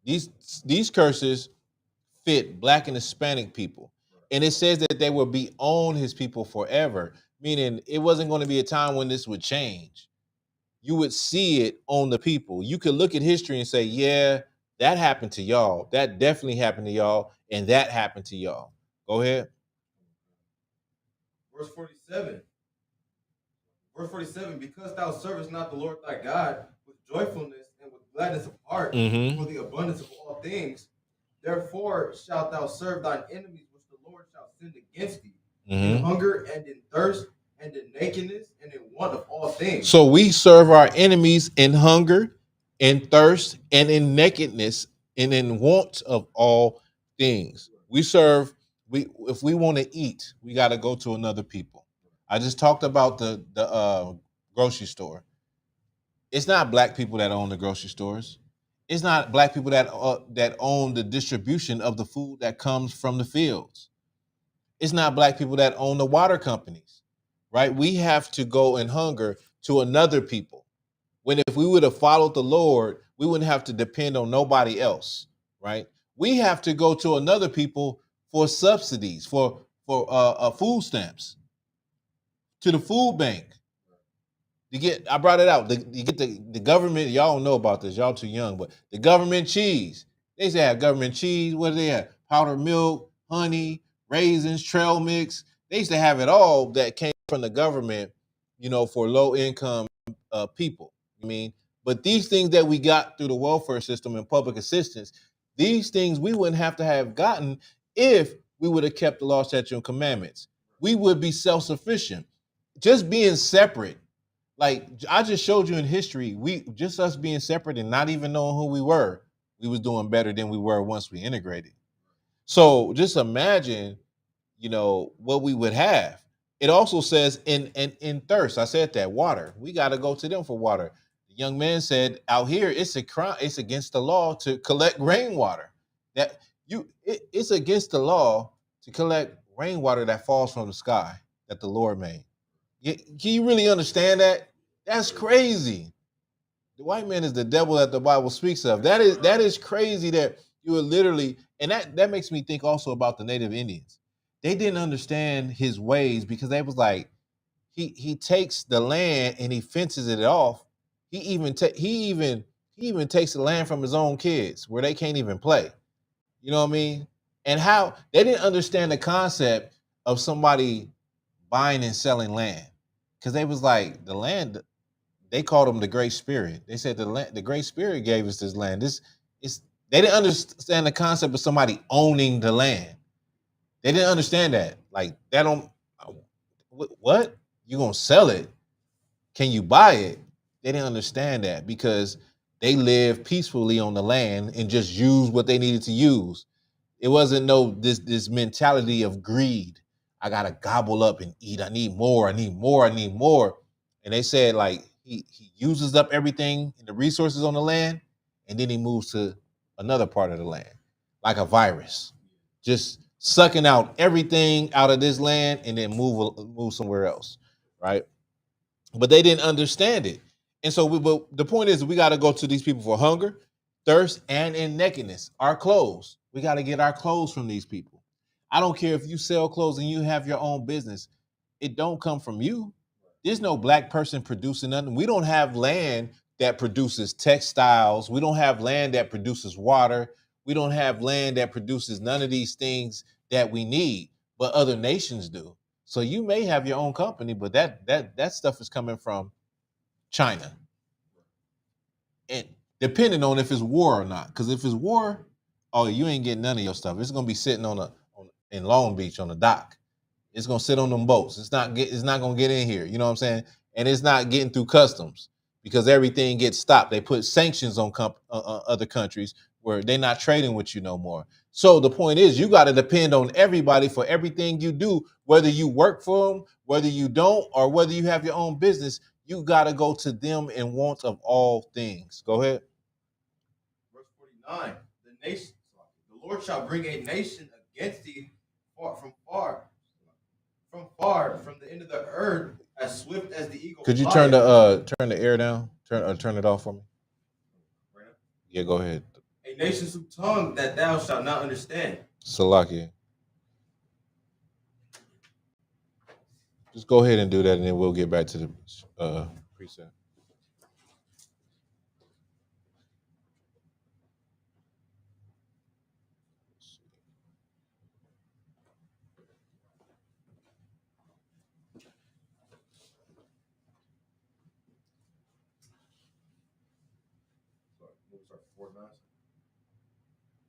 These curses fit Black and Hispanic people. And it says that they will be on his people forever, meaning it wasn't going to be a time when this would change. You would see it on the people. You could look at history and say, yeah, that happened to y'all. That definitely happened to y'all. And that happened to y'all. Go ahead. Verse 47. Verse 47, because thou servest not the Lord thy God with joyfulness and with gladness of heart, for the abundance of all things, therefore shalt thou serve thine enemies which the Lord shall send against thee, in hunger and in thirst and in nakedness and in want of all things. So we serve our enemies in hunger, in thirst, and in nakedness, and in want of all things. We serve, if we want to eat, we got to go to another people. I just talked about the grocery store. It's not Black people that own the grocery stores. It's not Black people that own the distribution of the food that comes from the fields. It's not Black people that own the water companies, right? We have to go in hunger to another people. When if we would have followed the Lord, we wouldn't have to depend on nobody else, right? We have to go to another people for subsidies, for food stamps, to the food bank. I brought it out. You get the government, y'all don't know about this, y'all too young, but the government cheese. They used to have government cheese. What do they have? Powdered milk, honey, raisins, trail mix. They used to have it all that came from the government, for low income people. I mean, but these things that we got through the welfare system and public assistance, these things we wouldn't have to have gotten if we would have kept the law, statute, and commandments. We would be self-sufficient. Just being separate, like I just showed you in history, us being separate and not even knowing who we was doing better than we were once we integrated. So just imagine, what we would have. It also says in thirst. I said that water. We got to go to them for water. The young man said, out here, it's a crime. It's against the law to collect rainwater. It's against the law to collect rainwater that falls from the sky that the Lord made. Can you really understand that? That's crazy. The white man is the devil that the Bible speaks of. That is crazy that you are literally, and that makes me think also about the Native Indians. They didn't understand his ways because they was like, he takes the land and he fences it off. He even takes the land from his own kids where they can't even play. You know what I mean? And how they didn't understand the concept of somebody buying and selling land. Because they was like, the land, they called them the Great Spirit. They said the Great Spirit gave us this land. They didn't understand the concept of somebody owning the land. They didn't understand that. Like, that don't, what? You gonna sell it? Can you buy it? They didn't understand that because they lived peacefully on the land and just used what they needed to use. It wasn't this mentality of greed. I gotta gobble up and eat. I need more. I need more. I need more. And they said like he uses up everything and the resources on the land, and then he moves to another part of the land, like a virus, just sucking out everything out of this land and then move somewhere else, right? But they didn't understand it, and so but the point is we got to go to these people for hunger, thirst, and in nakedness. Our clothes. We got to get our clothes from these people. I don't care if you sell clothes and you have your own business. It don't come from you. There's no Black person producing nothing. We don't have land that produces textiles. We don't have land that produces water. We don't have land that produces none of these things that we need, but other nations do. So you may have your own company, but that stuff is coming from China. And depending on if it's war or not. Because if it's war, oh, you ain't getting none of your stuff. It's gonna be sitting on in Long Beach on the dock. It's gonna sit on them boats. It's not gonna get in here. You know what I'm saying? And it's not getting through customs because everything gets stopped. They put sanctions on other countries where they're not trading with you no more. So the point is, you got to depend on everybody for everything you do, whether you work for them, whether you don't, or whether you have your own business. You got to go to them in want of all things. Go ahead. Verse 49. The Lord shall bring a nation against thee from the end of the earth, as swift as the eagle. Could you turn the air down? Turn it off for me. Right now? Yeah, go ahead. A nation's tongue that thou shalt not understand. Salakia. Just go ahead and do that, and then we'll get back to the precept.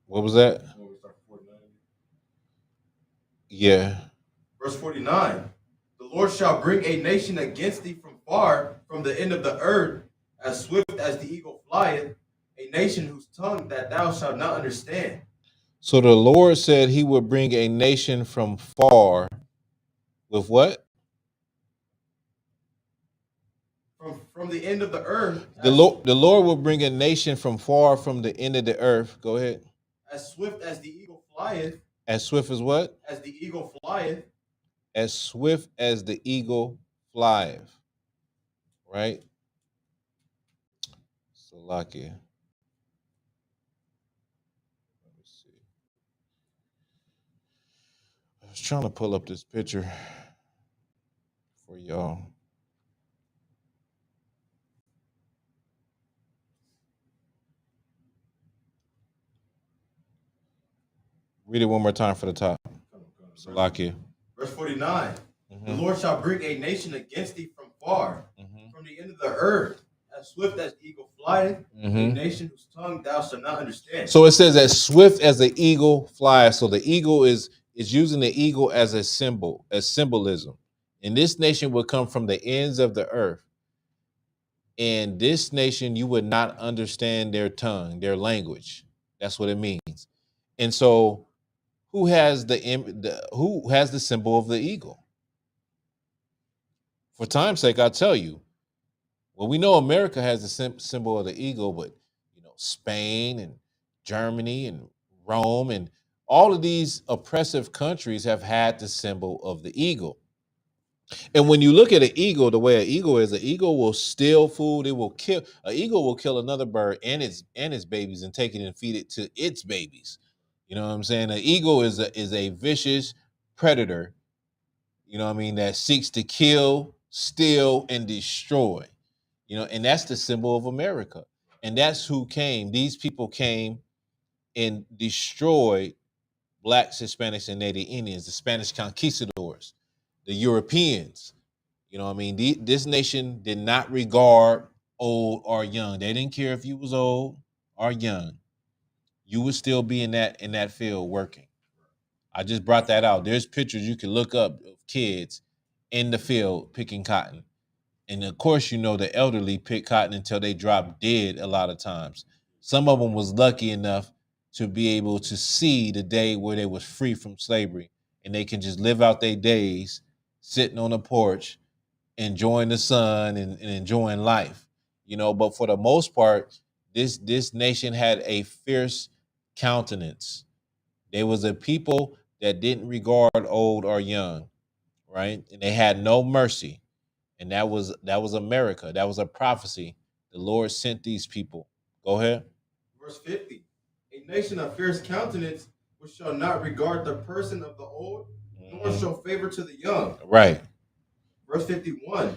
What was that? Yeah. Verse 49. The Lord shall bring a nation against thee from far, from the end of the earth, as swift as the eagle flieth, a nation whose tongue that thou shalt not understand. So the Lord said he would bring a nation from far with what? From the end of the earth. The Lord will bring a nation from far from the end of the earth. Go ahead. As swift as the eagle flieth. As swift as what? As the eagle flieth. As swift as the eagle flieth. Right? Salakia. Let me see. I was trying to pull up this picture for y'all. Read it one more time for the top. Salakia. Verse 49. The Lord shall bring a nation against thee from far, from the end of the earth, as swift as the eagle flieth, a nation whose tongue thou shalt not understand. So it says as swift as the eagle flies. So the eagle is using the eagle as a symbol, as symbolism. And this nation would come from the ends of the earth. And this nation, you would not understand their tongue, their language. That's what it means. And so who has the symbol of the eagle? For time's sake, I'll tell you. Well, we know America has the symbol of the eagle, but Spain and Germany and Rome and all of these oppressive countries have had the symbol of the eagle. And when you look at an eagle, the way an eagle is, an eagle will steal food. An eagle will kill another bird and its babies and take it and feed it to its babies. You know what I'm saying? An eagle is a vicious predator, that seeks to kill, steal, and destroy. And that's the symbol of America. And that's who came. These people came and destroyed Blacks, Hispanics, and Native Indians, the Spanish conquistadors, the Europeans. This nation did not regard old or young. They didn't care if you was old or young. You would still be in that field working. I just brought that out. There's pictures you can look up of kids in the field picking cotton. And of course, the elderly pick cotton until they drop dead a lot of times. Some of them was lucky enough to be able to see the day where they was free from slavery and they can just live out their days sitting on the porch, enjoying the sun and enjoying life. But for the most part, this nation had a fierce countenance. They was a people that didn't regard old or young, right? And they had no mercy. And that was America. That was a prophecy. The Lord sent these people. Go ahead. Verse 50. A nation of fierce countenance, which shall not regard the person of the old, nor show favor to the young. Right. Verse 51. And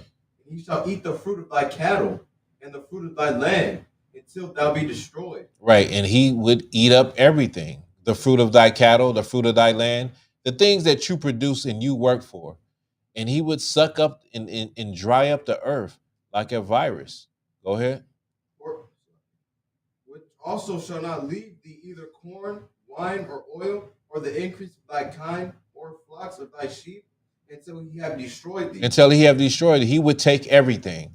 he shall eat the fruit of thy cattle and the fruit of thy land until thou be destroyed. Right. And he would eat up everything. The fruit of thy cattle, the fruit of thy land, the things that you produce and you work for. And he would suck up and dry up the earth like a virus. Go ahead. Which also shall not leave thee either corn, wine, or oil, or the increase of thy kind, or flocks of thy sheep, until he have destroyed thee. Until he have destroyed it, he would take everything.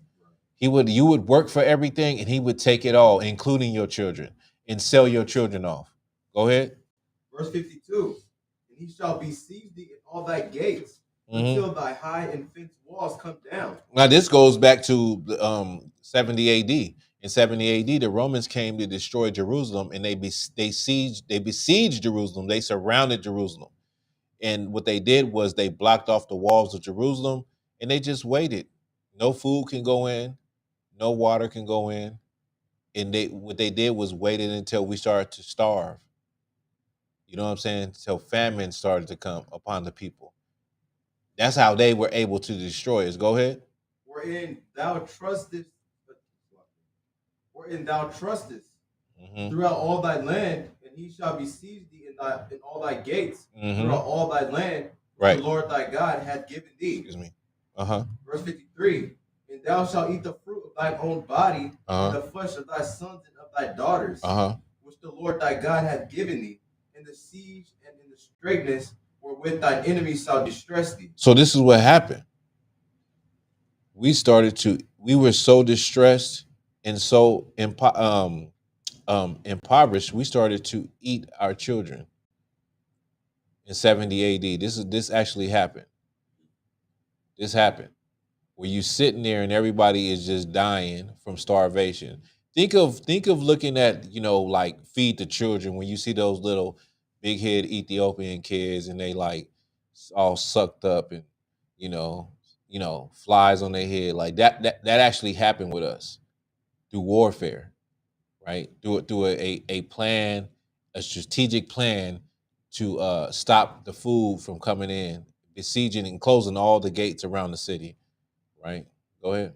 You would work for everything, and he would take it all, including your children, and sell your children off. Go ahead. Verse 52. And he shall besiege thee in all thy gates, until thy high and fenced walls come down. Now this goes back to 70 AD. In 70 AD, the Romans came to destroy Jerusalem, and they besieged Jerusalem. They surrounded Jerusalem. And what they did was they blocked off the walls of Jerusalem, and they just waited. No food can go in, no water can go in. And what they did was waited until we started to starve. You know what I'm saying? Until famine started to come upon the people. That's how they were able to destroy us. Go ahead. Wherein thou trustest throughout all thy land, and he shall besiege thee in all thy gates throughout all thy land, right. The Lord thy God hath given thee. Excuse me. Verse 53. And thou shalt eat the fruit of thine own body, and the flesh of thy sons and of thy daughters, which the Lord thy God hath given thee, in the siege and in the straitness wherewith thine enemies shall distress thee. So this is what happened. We were so distressed and so impoverished, we started to eat our children in 70 AD. This actually happened. This happened. Where you sitting there and everybody is just dying from starvation. Think of looking at, like Feed the Children, when you see those little big head Ethiopian kids and they like all sucked up and flies on their head. Like that actually happened with us through warfare, right? Through a plan, a strategic plan to stop the food from coming in, besieging and closing all the gates around the city. Right. Go ahead.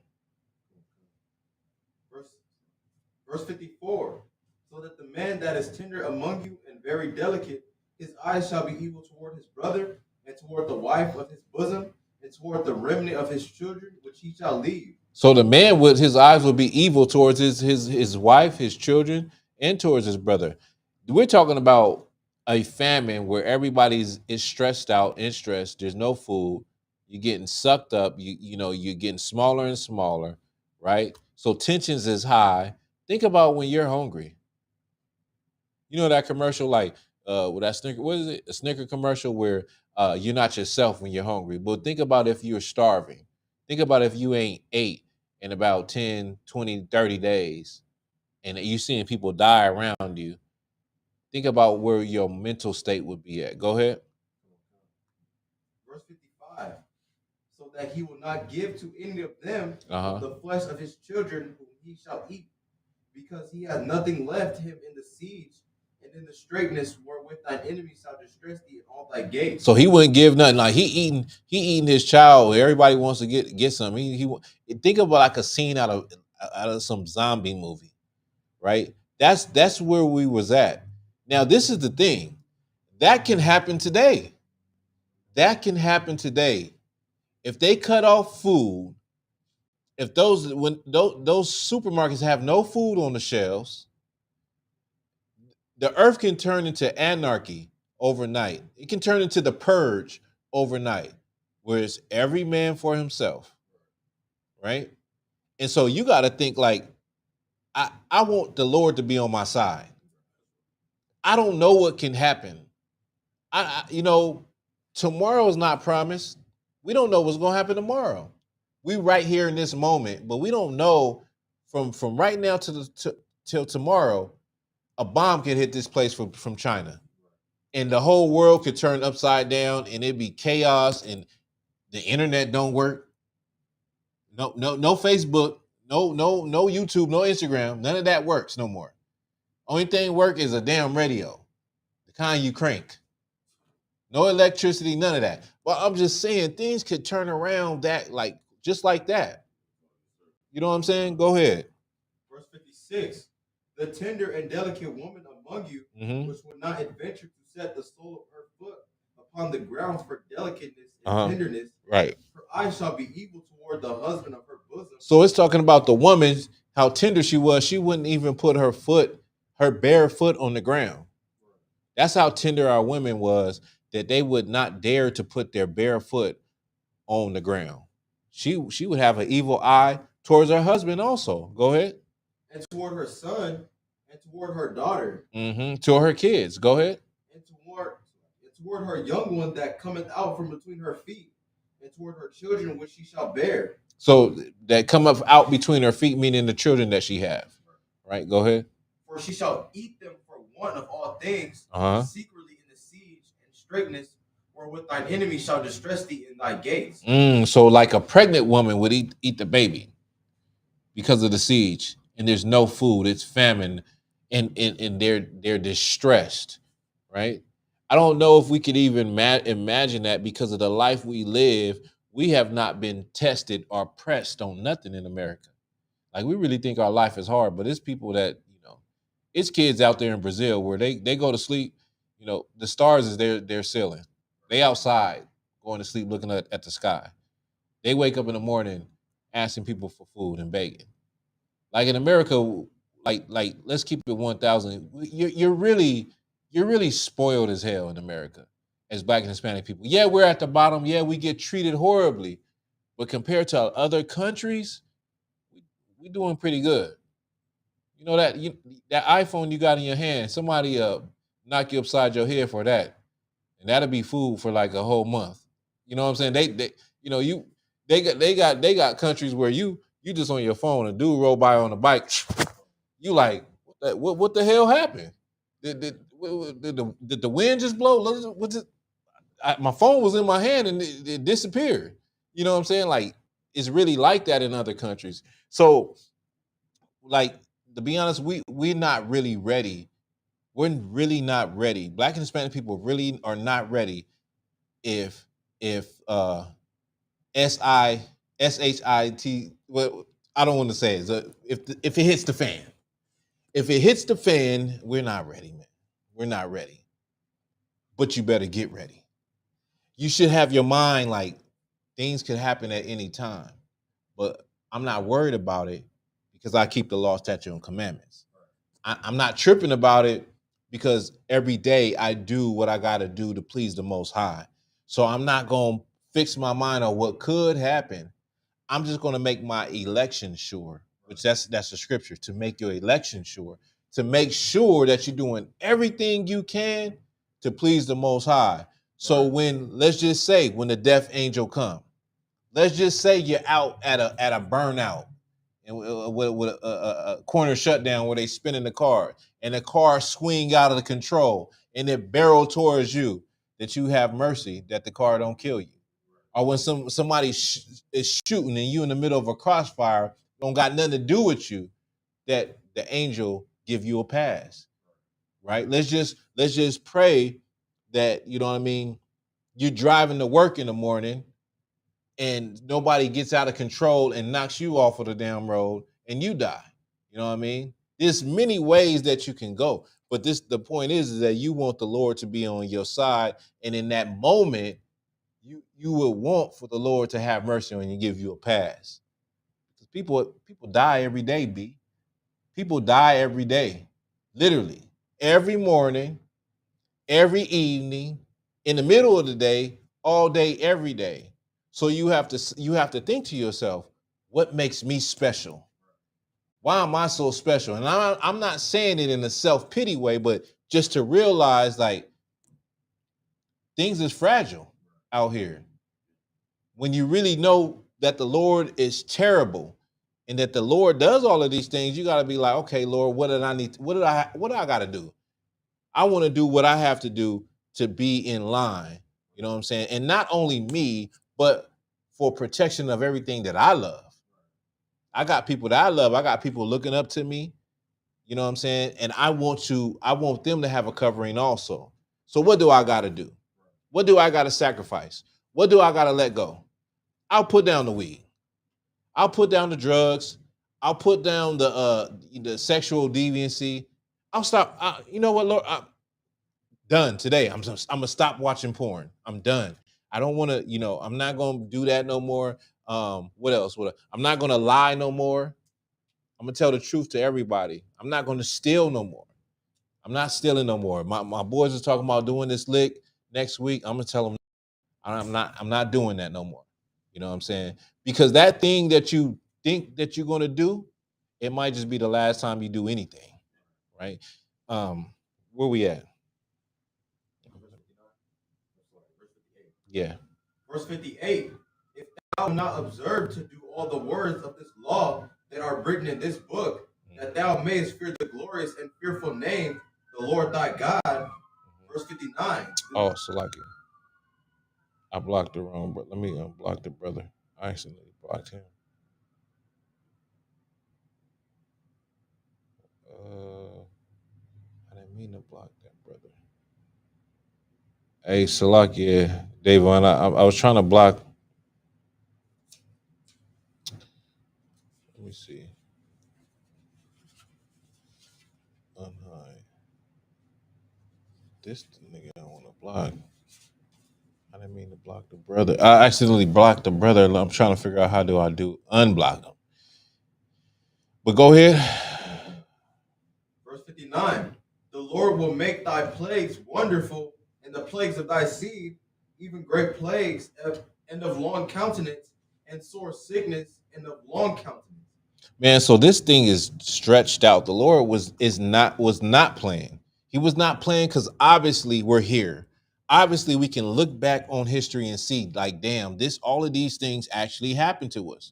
Verse 54. So that the man that is tender among you and very delicate, his eyes shall be evil toward his brother, and toward the wife of his bosom, and toward the remnant of his children, which he shall leave. So the man with his eyes will be evil towards his wife, his children, and towards his brother. We're talking about a famine where everybody's stressed out and stressed. There's no food. You're getting sucked up. You're getting smaller and smaller, right? So tensions is high. Think about when you're hungry. You know that commercial, like with that Snicker, what is it? A Snicker commercial where you're not yourself when you're hungry. But think about if you're starving. Think about if you ain't ate in about 10, 20, 30 days, and you're seeing people die around you. Think about where your mental state would be at. Go ahead. Verse 55. So that he will not give to any of them the flesh of his children whom he shall eat, because he has nothing left him in the siege and in the straitness wherewith thine enemies shall distress thee in all thy gates. So he wouldn't give nothing. Like he eating his child. Everybody wants to get some. He think about like a scene out of some zombie movie, right? That's where we was at. Now this is the thing that can happen today. That can happen today. If they cut off food, if those supermarkets have no food on the shelves, the earth can turn into anarchy overnight. It can turn into the purge overnight, where it's every man for himself, right? And so you got to think like, I want the Lord to be on my side. I don't know what can happen. Tomorrow is not promised. We don't know what's going to happen tomorrow. We right here in this moment, but we don't know from right now till tomorrow. A bomb could hit this place from China, and the whole world could turn upside down, and it'd be chaos, and the internet don't work. No Facebook, no YouTube, no Instagram. None of that works no more. Only thing work is a damn radio, the kind you crank. No electricity, none of that. Well, I'm just saying things could turn around just like that. You know what I'm saying? Go ahead. Verse 56. The tender and delicate woman among you, which will not adventure to set the sole of her foot upon the ground for delicateness and tenderness, right? Her eyes shall be evil toward the husband of her bosom. So it's talking about the woman, how tender she was. She wouldn't even put her bare foot on the ground. That's how tender our women was, that they would not dare to put their bare foot on the ground. She would have an evil eye towards her husband also. Go ahead. And toward her son, and toward her daughter, To her kids. Go ahead. and toward her young one that cometh out from between her feet, and toward her children which she shall bear. So that come up out between her feet, meaning the children that she have. Right? Go ahead. For she shall eat them for want of all things, secretly in the siege and straitness, wherewith thine enemy shall distress thee in thy gates. So like a pregnant woman would eat the baby because of the siege, and there's no food, it's famine, and they're distressed, right? I don't know if we could even imagine that, because of the life we live. We have not been tested or pressed on nothing in America. Like, we really think our life is hard, but it's people that, it's kids out there in Brazil where they go to sleep, the stars is their ceiling. They outside going to sleep looking at the sky. They wake up in the morning asking people for food and begging. Like in America, like let's keep it 1,000. You're really spoiled as hell in America as Black and Hispanic people. Yeah, we're at the bottom. Yeah, we get treated horribly, but compared to other countries, we're doing pretty good. You know that that iPhone you got in your hand, somebody knock you upside your head for that, and that'll be food for like a whole month. You know what I'm saying? They got countries where you just on your phone, a dude roll by on a bike, you like, what the hell happened? Did the wind just blow? My phone was in my hand and it disappeared. You know what I'm saying? Like, it's really like that in other countries. So, like, to be honest, we're not really ready. We're really not ready. Black and Hispanic people really are not ready if SHIT, well, I don't want to say it. If it hits the fan. If it hits the fan, we're not ready, man. We're not ready. But you better get ready. You should have your mind like things could happen at any time. But I'm not worried about it because I keep the law, statute, and commandments. I'm not tripping about it because every day I do what I got to do to please the Most High. So I'm not going to fix my mind on what could happen. I'm just going to make my election sure, which that's the scripture, to make your election sure, to make sure that you're doing everything you can to please the Most High. So let's just say when the death angel come, let's just say you're out at a burnout and with a corner shutdown where they spinning the car and the car swing out of the control and it barrel towards you, that you have mercy that the car don't kill you. Or when somebody is shooting and you in the middle of a crossfire, don't got nothing to do with you, that the angel give you a pass, right? Let's just pray that, you know what I mean, you're driving to work in the morning and nobody gets out of control and knocks you off of the damn road and you die. You know what I mean? There's many ways that you can go, but the point is that you want the Lord to be on your side, and in that moment, you will want for the Lord to have mercy on you and give you a pass. Because people die every day, B. People die every day, literally, every morning, every evening, in the middle of the day, all day, every day. So you have to think to yourself, what makes me special? Why am I so special? And I'm not saying it in a self-pity way, but just to realize, like, things is fragile out here. When you really know that the Lord is terrible and that the Lord does all of these things, you got to be like, okay, Lord, what do I got to do? I want to do what I have to do to be in line. You know what I'm saying? And not only me, but for protection of everything that I love. I got people that I love. I got people looking up to me. You know what I'm saying? And I want them to have a covering also. So what do I got to do? What do I got to sacrifice? What do I got to let go? I'll put down the weed. I'll put down the drugs. I'll put down the sexual deviancy. I'll stop. You know what, Lord? I'm done today. I'm gonna stop watching porn. I'm done. I don't want to. I'm not gonna do that no more. What else? I'm not gonna lie no more. I'm gonna tell the truth to everybody. I'm not gonna steal no more. I'm not stealing no more. My boys are talking about doing this lick next week. I'm gonna tell them I'm not doing that no more. You know what I'm saying? Because that thing that you think that you're gonna do, it might just be the last time you do anything, right? Where we at? Yeah. Verse 58. If thou not observe to do all the words of this law that are written in this book, that thou mayest fear the glorious and fearful name, the Lord thy God. Verse 59. Oh, Salaki. I blocked the wrong, but let me unblock the brother. I accidentally blocked him. I didn't mean to block that brother. Hey, Salaki, Davon, I was trying to block. Let me see. Unhide. This nigga I want to block. I didn't mean to block the brother. I accidentally blocked the brother. I'm trying to figure out how do I unblock him. But go ahead. Verse 59. The Lord will make thy plagues wonderful, and the plagues of thy seed, even great plagues, and of long countenance, and sore sickness, and of long countenance. Man, so this thing is stretched out. The Lord was not playing. He was not playing because obviously we're here. Obviously, we can look back on history and see, like, damn, all of these things actually happened to us.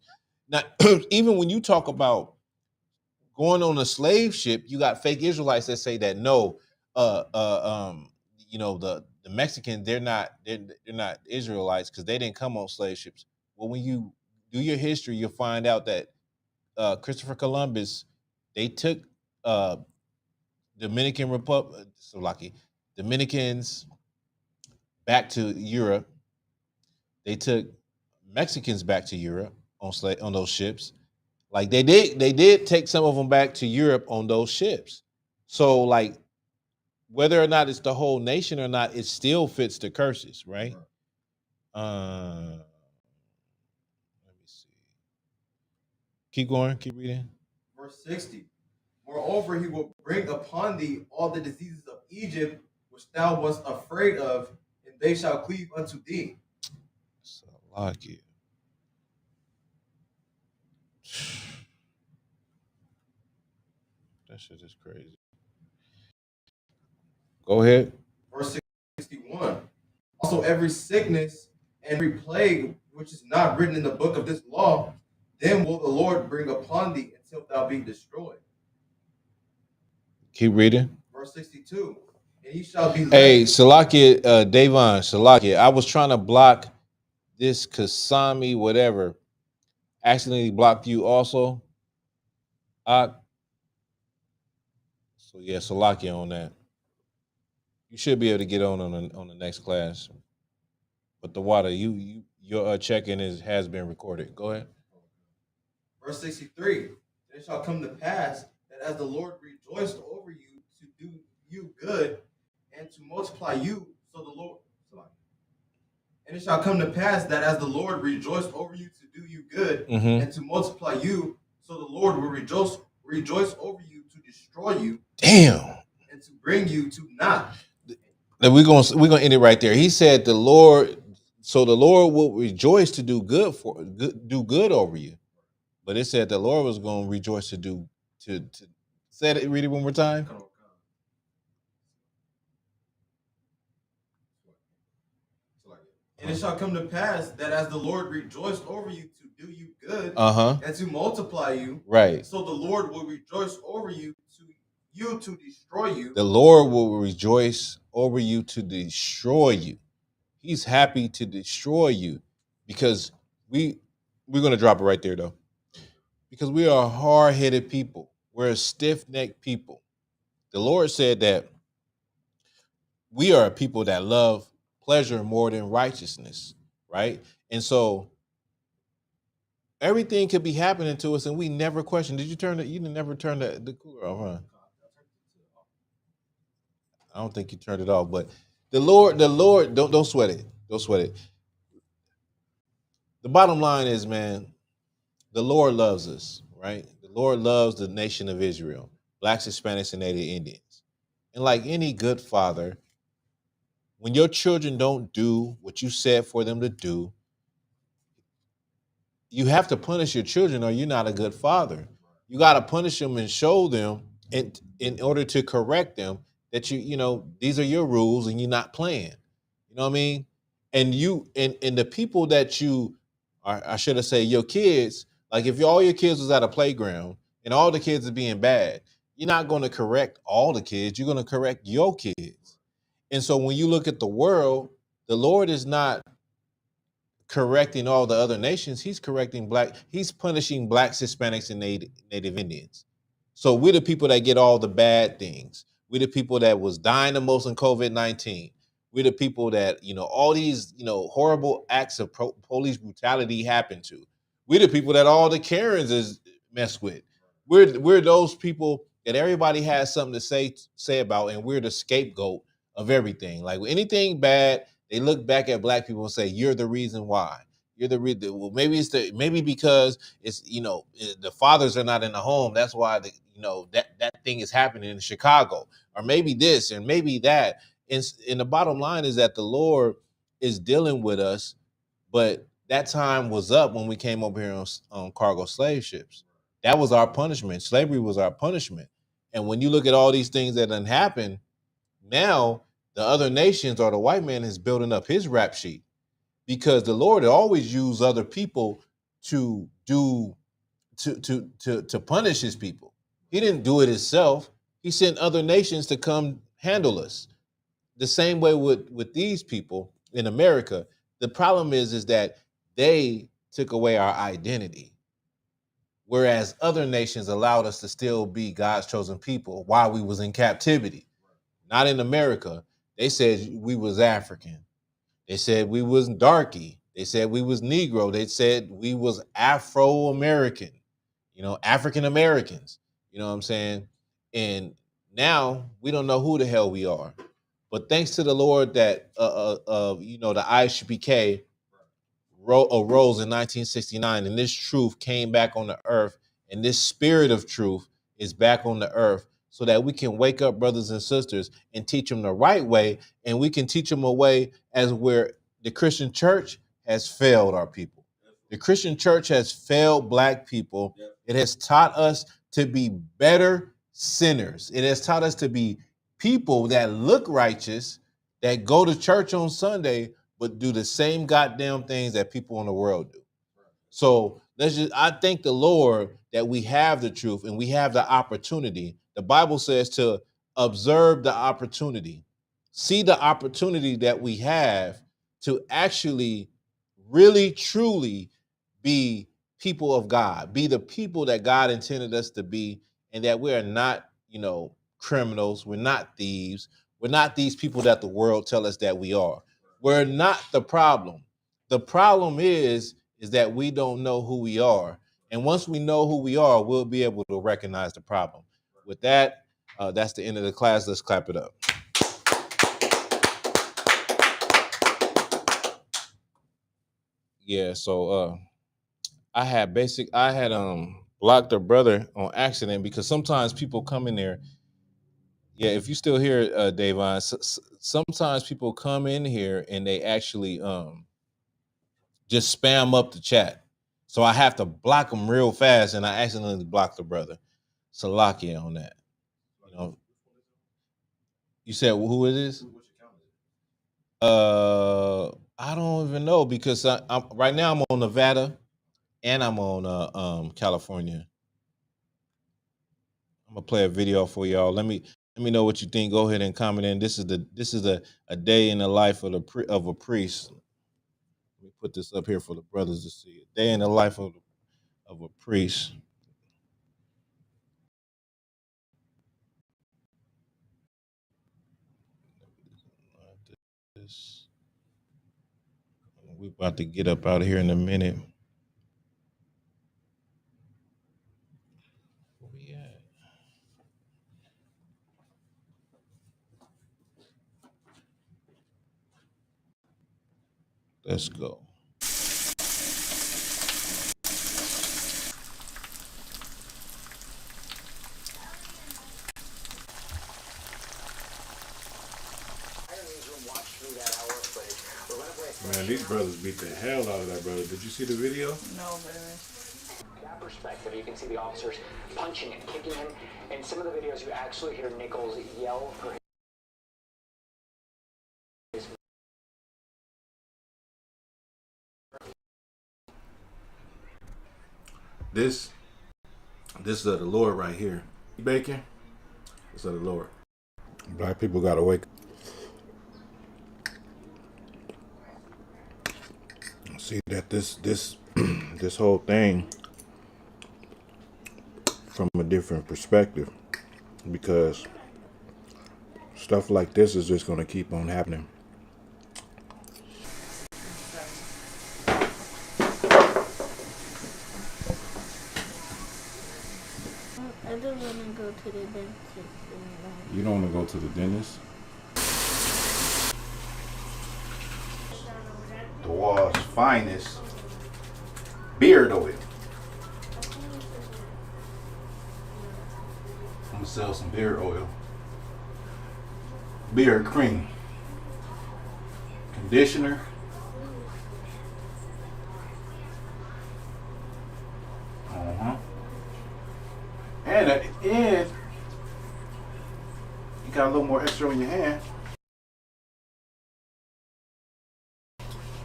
Now, even when you talk about going on a slave ship, you got fake Israelites that say that no, the Mexicans, they're not Israelites because they didn't come on slave ships. Well, when you do your history, you'll find out that Christopher Columbus, they took Dominican Republic, so lucky Dominicans back to Europe. They took Mexicans back to Europe on those ships. Like they did take some of them back to Europe on those ships. So like whether or not it's the whole nation or not, it still fits the curses, right? Let me see. Keep going, keep reading. Verse 60. Moreover, he will bring upon thee all the diseases of Egypt, which thou wast afraid of, and they shall cleave unto thee. Salaki. That shit is crazy. Go ahead. Verse 61. Also, every sickness and every plague which is not written in the book of this law, then will the Lord bring upon thee until thou be destroyed. Keep reading. Verse 62. And he shall be. Hey, Salakia, Davon, Salakia. I was trying to block this Kasami, whatever. Accidentally blocked you also. So yeah, Salakia on that. You should be able to get on the next class. But the water, your check-in has been recorded. Go ahead. Verse 63. And it shall come to pass that as the Lord rejoiced over you to do you good and to multiply you, so the Lord. And it shall come to pass that as the Lord rejoiced over you to do you good and to multiply you, so the Lord will rejoice over you to destroy you. Damn. And to bring you to naught. Then we're gonna end it right there. He said the Lord will rejoice to do good over you. But it said the Lord was gonna rejoice to say it, read it one more time. And it shall come to pass that as the Lord rejoiced over you to do you good and to multiply you, right? So the Lord will rejoice over you to destroy you. The Lord will rejoice over you to destroy you. He's happy to destroy you because we're gonna drop it right there though. Because we are hard-headed people. We're a stiff-necked people. The Lord said that we are a people that love pleasure more than righteousness, right? And so everything could be happening to us and we never question. You never turn the cooler off, huh? I don't think you turned it off, but the Lord, don't sweat it. Don't sweat it. The bottom line is, man, the Lord loves us, right? The Lord loves the nation of Israel, Blacks, Hispanics, and Native Indians. And like any good father, when your children don't do what you said for them to do, you have to punish your children or you're not a good father. You got to punish them and show them in order to correct them that these are your rules and you're not playing. You know what I mean? And you and the people that you are, I should have said your kids, like if all your kids was at a playground and all the kids are being bad, you're not going to correct all the kids. You're going to correct your kids. And so when you look at the world, the Lord is not correcting all the other nations. He's he's punishing blacks, Hispanics, and Native Indians. So we're the people that get all the bad things. We're the people that was dying the most in COVID-19. We're the people that, all these, horrible acts of police brutality happen to. We're the people that all the Karens is messed with. We're those people that everybody has something to say about, and we're the scapegoat of everything. Like anything bad, they look back at black people and say, "You're the reason why." You're the reason. Well, maybe because it's the fathers are not in the home. That's why that thing is happening in Chicago, or maybe this, and maybe that. And the bottom line is that the Lord is dealing with us, but that time was up when we came over here on cargo slave ships. That was our punishment. Slavery was our punishment. And when you look at all these things that done happened, now the other nations or the white man is building up his rap sheet, because the Lord always used other people to punish his people. He didn't do it himself. He sent other nations to come handle us. The same way with these people in America. The problem is that they took away our identity, whereas other nations allowed us to still be God's chosen people while we was in captivity. Not in America. They said we was African. They said we was darky. They said we was Negro. They said we was Afro-American, African Americans. You know what I'm saying? And now we don't know who the hell we are. But thanks to the Lord that the Isupk arose in 1969, and this truth came back on the earth, and this spirit of truth is back on the earth, so that we can wake up brothers and sisters and teach them the right way, and we can teach them a way as where the Christian church has failed our people. The Christian church has failed black people. It has taught us to be better sinners. It has taught us to be people that look righteous, that go to church on Sunday, but do the same goddamn things that people in the world do. So I thank the Lord that we have the truth and we have the opportunity. The Bible says to observe the opportunity, see the opportunity that we have to actually really, truly be people of God, be the people that God intended us to be, and that we are not, criminals. We're not thieves. We're not these people that the world tell us that we are. We're not the problem. The problem is that we don't know who we are. And once we know who we are, we'll be able to recognize the problem. With that, that's the end of the class. Let's clap it up. Yeah, so I had blocked a brother on accident, because sometimes people come in there. Yeah, if you still here, Davon, sometimes people come in here and they actually just spam up the chat. So I have to block them real fast, and I accidentally blocked the brother. Salakia on that. You said who it is? I don't even know, because I'm right now I'm on Nevada and I'm on California. I'm gonna play a video for y'all. Let me know what you think. Go ahead and comment in. This is a day in the life of a priest. Let me put this up here for the brothers to see. A day in the life of a priest. We're about to get up out of here in a minute. Where we at? Let's go. Man, these brothers beat the hell out of that brother. Did you see the video? No, baby. That perspective, you can see the officers punching and kicking him. In some of the videos, you actually hear Nichols yell for his. This is of the Lord right here. Bacon, it's of the Lord. Black people gotta wake up. See that this whole thing from a different perspective, because stuff like this is just gonna keep on happening. I don't want to go to the dentist. You don't want to go to the dentist? The world's finest beard oil. I'm gonna sell some beard oil, beard cream, conditioner, and at the end, you got a little more extra on your hand.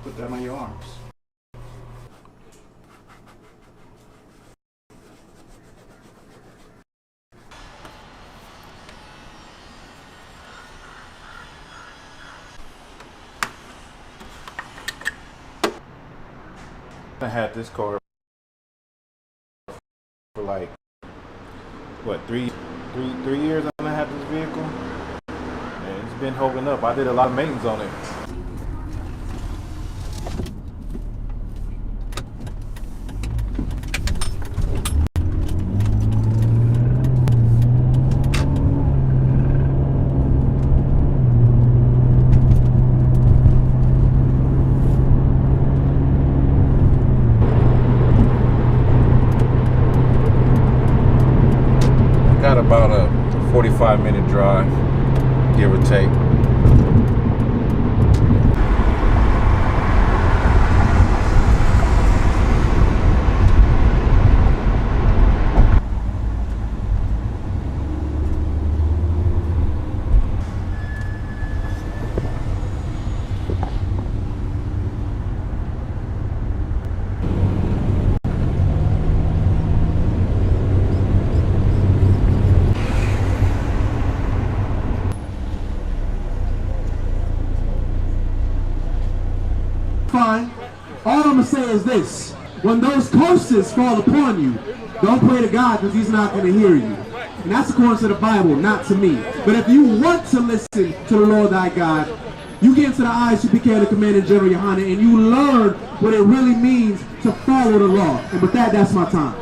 Put that on your arms. I had this car for like, what, three years I had this vehicle, and it's been holding up. I did a lot of maintenance on it. Got about a 45-minute drive, give or take. Fine. All I'm gonna say is this: when those curses fall upon you, don't pray to God, because He's not gonna hear you. And that's according to the Bible, not to me. But if you want to listen to the Lord thy God, you get into the Isupk, the Commander General Yohana, and you learn what it really means to follow the law. And with that, that's my time.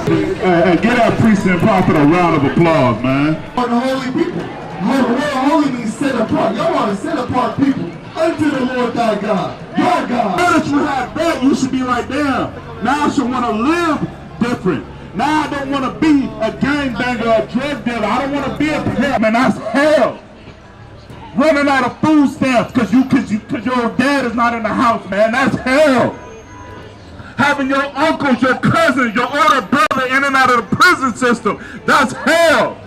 Hey, get our priest and prophet a round of applause, man. On the holy people. Holy means set apart. Y'all want to set apart people unto the Lord thy God. Your God. Now that you have that, you should be like, damn, now I should want to live different. Now I don't want to be a gangbanger or a drug dealer. I don't want to be a pimp. Man, that's hell. Running out of food stamps because your dad is not in the house, man. That's hell. Having your uncles, your cousins, your older brother in and out of the prison system. That's hell.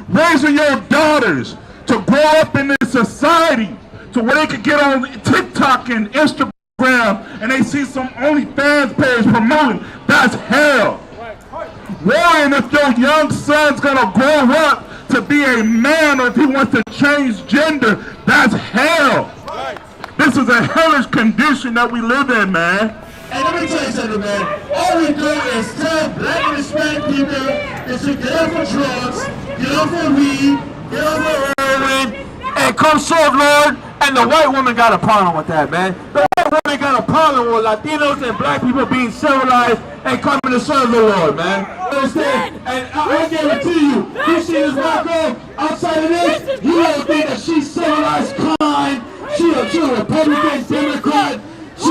Raising your daughters to grow up in this society to where they could get on TikTok and Instagram and they see some OnlyFans page promoting. That's hell. Worrying if your young son's gonna grow up to be a man or if he wants to change gender. That's hell. This is a hellish condition that we live in, man. Hey, let me tell you something, man. All we do is tell black and Hispanic people is to get off of drugs, get off of weed, get off of heroin, and come serve Lord. And the white woman got a problem with that, man. The white woman got a problem with Latinos and black people being civilized and coming to serve the Lord, man. Understand? And I guarantee you, you see this black girl outside of this, you don't think that she's civilized, kind, she's a Republican, Democrat. She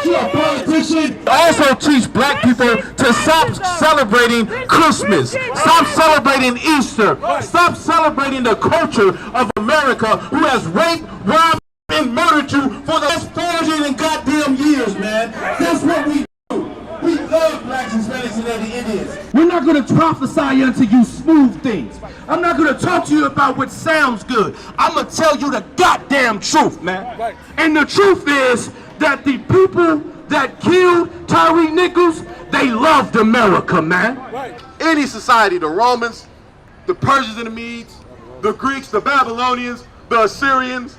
she a politician. Also teach black people to stop celebrating Christmas, stop celebrating Easter, stop celebrating the culture of America, who has raped, robbed, and murdered you for the last 400 and goddamn years, man. That's what we do. We love blacks, Hispanics, and the Indians. We're not going to prophesy unto you smooth things. I'm not going to talk to you about what sounds good. I'm going to tell you the goddamn truth, man. Right. And the truth is that the people that killed Tyree Nichols, they loved America, man. Right. Any society, the Romans, the Persians and the Medes, the Greeks, the Babylonians, the Assyrians,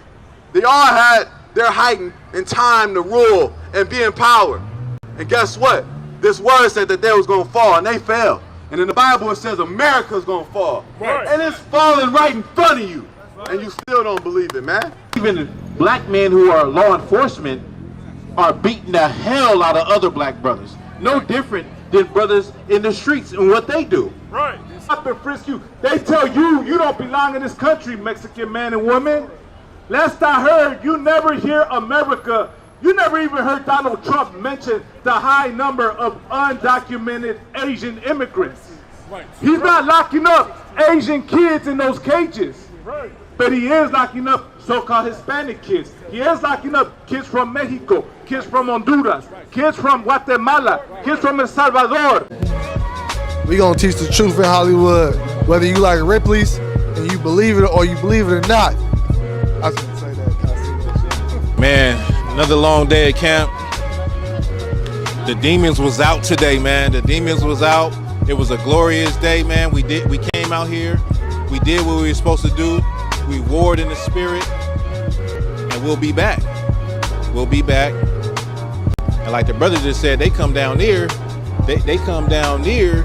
they all had their height and time to rule and be in power. And guess what? This word said that they was going to fall, and they fell. And in the Bible it says America's going to fall. Right. And it's falling right in front of you. And you still don't believe it, man. Even black men who are law enforcement are beating the hell out of other black brothers. No different than brothers in the streets and what they do. Right. Stop and frisk you. They tell you you don't belong in this country, Mexican man and woman. Last I heard, you never hear America. You never even heard Donald Trump mention the high number of undocumented Asian immigrants. Right. He's not locking up Asian kids in those cages. Right. But he is locking up so-called Hispanic kids. He is locking up kids from Mexico, kids from Honduras, kids from Guatemala, kids from El Salvador. We gonna teach the truth in Hollywood, whether you like Ripley's and you believe it or you believe it or not. I was gonna say that. Man, another long day at camp. The demons was out today, man. The demons was out. It was a glorious day, man. We came out here. We did what we were supposed to do. We warred in the spirit, and we'll be back. We'll be back. And like the brother just said, they come down there. They come down there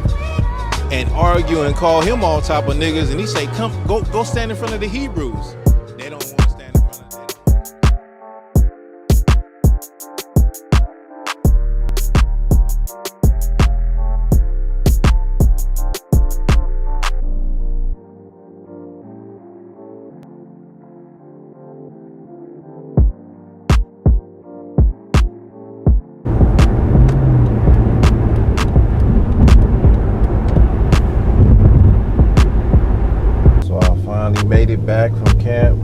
and argue and call him all type of niggas, and he say, "Come, go stand in front of the Hebrews." They don't want to stand in front of them. Finally made it back from camp.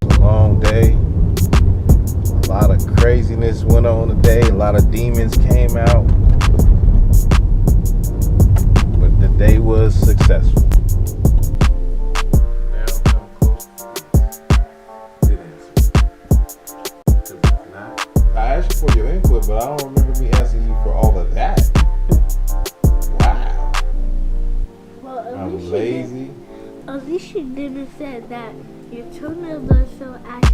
It was a long day. A lot of craziness went on today. A lot of demons came out. But the day was successful. I asked you for your input, but I don't remember me asking you for all of that. I'm lazy. At least she didn't say that your toenails are so active.